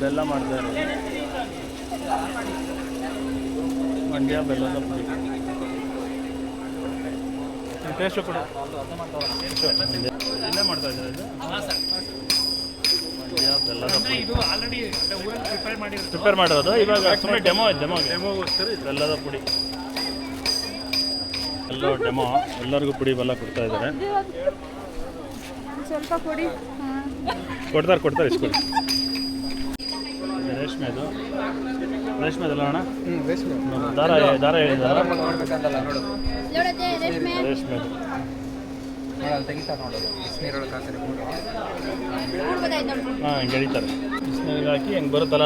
ಬೆಲ್ಲ ಮಾಡ್ತಾರೆ. ಮಂಡ್ಯ ಬೆಲ್ಲದ ಪುಡಿ ಟೇಸ್ಟು ಕೂಡ ಇಲ್ಲೇ ಮಾಡ್ತಾ ಇದ್ದಾರೆ. ಇದು ಮಂಡ್ಯ ಬೆಲ್ಲದ ಪುಡಿ ಪ್ರಿಪೇರ್ ಮಾಡಿರೋದು. ಇವಾಗ ಸುಮ್ಮನೆ ಡೆಮೋಗೆ ಬೆಲ್ಲದ ಪುಡಿ ಎಲ್ಲ ಡೆಮೋ. ಎಲ್ಲರಿಗೂ ಪುಡಿ ಬೆಲ್ಲ ಕೊಡ್ತಾ ಇದ್ದಾರೆ. ಸ್ವಲ್ಪ ಕೊಡಿ. ಕೊಡ್ತಾರೆ ಇಸ್ಕೊಡಿ. ರೇಷ್ಮೆದಲ್ಲ ಅಣ್ಣ? ದಾರ ಹೇಳಿದಾರ. ರೇಷ್ಮೆದು ಹಾಂ, ಹಿಂಗೆ ಎಳಿತಾರೆ. ಬಿಸಿನೀರಿಗೆ ಹಾಕಿ ಹೆಂಗೆ ಬರುತ್ತಲ್ಲ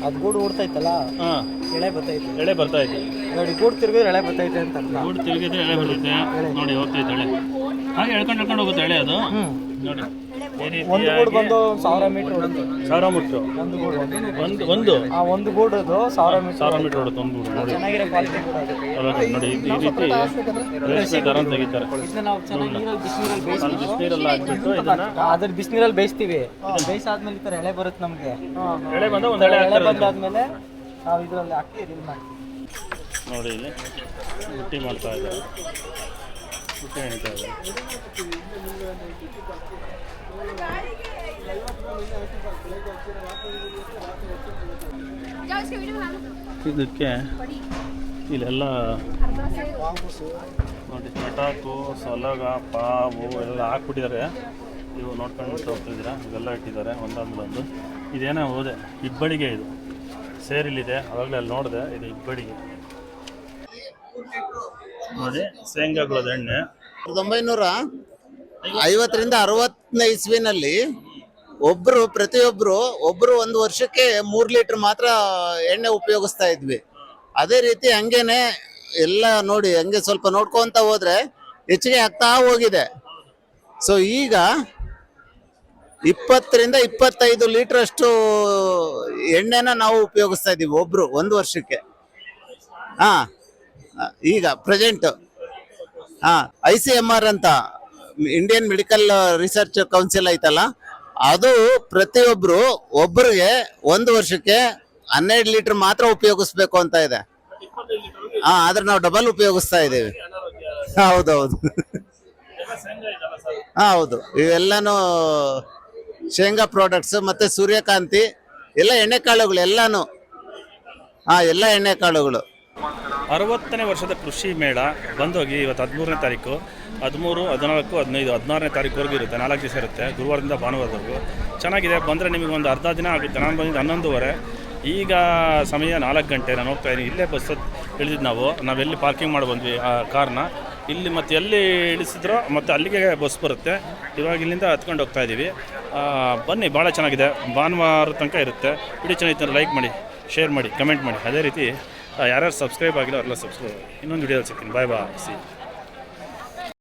ಅದು ಗೂಡು ಓಡ್ತೈತಲ್ಲ. ಹಾಂ, ಎಳೆ ಬರ್ತೈತೆ ನೋಡಿ. ಗೂಡು ತಿರುಗಿದ್ರೆ ಎಳೆ ಬರ್ತೈತೆ ಅಂತ. ಗೂಡು ತಿರುಗಿದ್ರೆ ಎಳೆ ಬರುತ್ತೆ ನೋಡಿ. ಹೋಗ್ತೈತೆ ಎಳೆ. ಹಾಗೆ ಎಳ್ಕೊಂಡು ಹೋಗುತ್ತೆ ಎಳೆ ಅದು ನೋಡಿ. ಒಂದು ಗೂಡು ಬಂದು 1000 ಮೀಟರ್ ಓಡುತ್ತೆ. 1000 ಮೀಟ್ರು ಒಂದು ಗೂಡು ಒಂದು ಒಂದು ಗೂಡದು 1000 ಮೀಟರ್ 1000 ಮೀಟ್ರ್ ಓಡುತ್ತೆ ಒಂದು ಗೂಡು. ನೋಡಿ ಚೆನ್ನಾಗಿರೋ ಕ್ವಾಲಿಟಿ ಕೂಡ ಅದು. ಅವಾಗ ನೋಡಿ ಈ ರೀತಿ ರೇಷ್ಮೆ ದಾರ ತೆಗಿತಾರೆ. ಇದನ್ನ ನಾವು ಚೆನ್ನಾಗಿ ನೀರಲ್ಲಿ ಬಿಸಿನೀರಲ್ಲಿ ಬೇಯಿಸ್ತೀವಿ. ಬಿಸಿನೀರೆಲ್ಲ ಹಾಕ್ಬಿಟ್ಟು ಇದನ್ನ ಅದ್ರ ಬಿಸಿನೀರಲ್ಲಿ ಬೇಯಿಸ್ತೀವಿ. ಬೇಯಿಸಾದ್ಮೇಲೆ ಈ ಥರ ಎಳೆ ಬರುತ್ತೆ ನಮಗೆ. ಎಳೆ ಬಂದ ಒಂದು ಎಳೆ ಎಳೆ ಬಂದಾದ್ಮೇಲೆ ನಾವು ಇದರಲ್ಲಿ ಹಾಕಿ ರೀಲ್ ಮಾಡ್ತೀವಿ. ನೋಡಿ ಇಲ್ಲಿ ಬುಟ್ಟಿ ಮಾಡ್ತಾ ಇದ್ದಾರೆ, ಬುಟ್ಟಿ ಎಣಿತಾ ಇದ್ದಾರೆ. ಇದಕ್ಕೆ ಇಲ್ಲೆಲ್ಲ ನೋಡಿ ಪಟಾಕು, ಸಲಗ, ಪಾವು ಎಲ್ಲ ಹಾಕ್ಬಿಟ್ಟಿದ್ದಾರೆ. ಇವು ನೋಡ್ಕೊಂಡು ಹೋಗ್ತಿದ್ದೀರಾ, ಇವೆಲ್ಲ ಇಟ್ಟಿದ್ದಾರೆ ಒಂದಾದ್ಮೇಲೆ ಒಂದು. ಇದೇನೋ ಹೋದೆ ಇಬ್ಬಳಿಗೆ, ಇದು ಸೇರಿಲ್ಲಿದೆ, ಅವಾಗಲೇ ಅಲ್ಲಿ ನೋಡಿದೆ. ಇದು ಇಬ್ಬಳಿಗೆ ನೋಡಿ, ಶೇಂಗಾಗಳದ ಎಣ್ಣೆ 1950ರಿಂದ 60ನೇ ಇಸ್ವಿನಲ್ಲಿ ಒಬ್ರು ಒಂದು ವರ್ಷಕ್ಕೆ 3 ಲೀಟರ್ ಮಾತ್ರ ಎಣ್ಣೆ ಉಪಯೋಗಿಸ್ತಾ ಇದ್ವಿ. ಅದೇ ರೀತಿ ಹಂಗೇನೆ ಎಲ್ಲ ನೋಡಿ ಹಂಗೆ ಸ್ವಲ್ಪ ನೋಡ್ಕೊಂತ ಹೋದ್ರೆ ಹೆಚ್ಚಿಗೆ ಆಗ್ತಾ ಹೋಗಿದೆ. ಸೊ ಈಗ 20ರಿಂದ 25 ಲೀಟರ್ ಅಷ್ಟು ಎಣ್ಣೆನ ನಾವು ಉಪಯೋಗಿಸ್ತಾ ಇದೀವಿ ಒಬ್ರು ಒಂದು ವರ್ಷಕ್ಕೆ. ಈಗ ಪ್ರೆಸೆಂಟ್ ICMR ಅಂತ ಇಂಡಿಯನ್ ಮೆಡಿಕಲ್ ರಿಸರ್ಚ್ ಕೌನ್ಸಿಲ್ ಐತಲ್ಲ, ಅದು ಒಬ್ಬರಿಗೆ ಒಂದು ವರ್ಷಕ್ಕೆ 12 ಲೀಟರ್ ಮಾತ್ರ ಉಪಯೋಗಿಸ್ಬೇಕು ಅಂತ ಇದೆ. ಆದ್ರೆ ನಾವು ಡಬಲ್ ಉಪಯೋಗಿಸ್ತಾ ಇದ್ದೇವೆ. ಹೌದೌದು, ಹೌದು. ಇವೆಲ್ಲಾನು ಶೇಂಗಾ ಪ್ರಾಡಕ್ಟ್ಸ್ ಮತ್ತೆ ಸೂರ್ಯಕಾಂತಿ ಎಲ್ಲ ಎಣ್ಣೆಕಾಳುಗಳು ಎಲ್ಲಾನು. ಎಲ್ಲ ಎಣ್ಣೆಕಾಳುಗಳು. 60ನೇ ವರ್ಷದ ಕೃಷಿ ಮೇಳ ಬಂದೋಗಿ ಇವತ್ತು 13ನೇ ತಾರೀಕು, 13, 14, 15, 16ನೇ ತಾರೀಕುವರೆಗೂ ಇರುತ್ತೆ. 4 ದಿವಸ ಇರುತ್ತೆ, ಗುರುವಾರದಿಂದ ಭಾನುವಾರದವರೆಗೂ. ಚೆನ್ನಾಗಿದೆ. ಬಂದರೆ ನಿಮಗೆ ಒಂದು ಅರ್ಧ ದಿನ ಆಗುತ್ತೆ. ನಾನು ಬಂದಿದ್ದು 11:30, ಈಗ ಸಮಯ 4 ಗಂಟೆ. ನಾನು ಹೋಗ್ತಾ ಇದ್ದೀನಿ. ಇಲ್ಲೇ ಬಸ್ ಇಳಿದಿದ್ದು ನಾವೆಲ್ಲಿ ಪಾರ್ಕಿಂಗ್ ಮಾಡಿ ಬಂದ್ವಿ ಆ ಕಾರ್ನ. ಇಲ್ಲಿ ಮತ್ತೆ ಎಲ್ಲಿ ಇಳಿಸಿದ್ರೋ ಮತ್ತೆ ಅಲ್ಲಿಗೆ ಬಸ್ ಬರುತ್ತೆ. ಇವಾಗ ಇಲ್ಲಿಂದ ಹತ್ಕೊಂಡು ಹೋಗ್ತಾ ಇದ್ದೀವಿ. ಬನ್ನಿ, ಭಾಳ ಚೆನ್ನಾಗಿದೆ. ಭಾನುವಾರ ತನಕ ಇರುತ್ತೆ. ವಿಡಿಯೋ ಚೆನ್ನಾಗಿತ್ತು, ಲೈಕ್ ಮಾಡಿ, ಶೇರ್ ಮಾಡಿ, ಕಮೆಂಟ್ ಮಾಡಿ. ಅದೇ ರೀತಿ ಯಾರ್ಯಾರು ಸಬ್ಸ್ಕ್ರೈಬ್ ಆಗಿಲ್ಲ ಅವರೆಲ್ಲ ಸಬ್ಸ್ಕ್ರೈಬ್. ಇನ್ನೊಂದು ವಿಡಿಯೋದಲ್ಲಿ ಸಿಗ್ತೀನಿ. Bye C.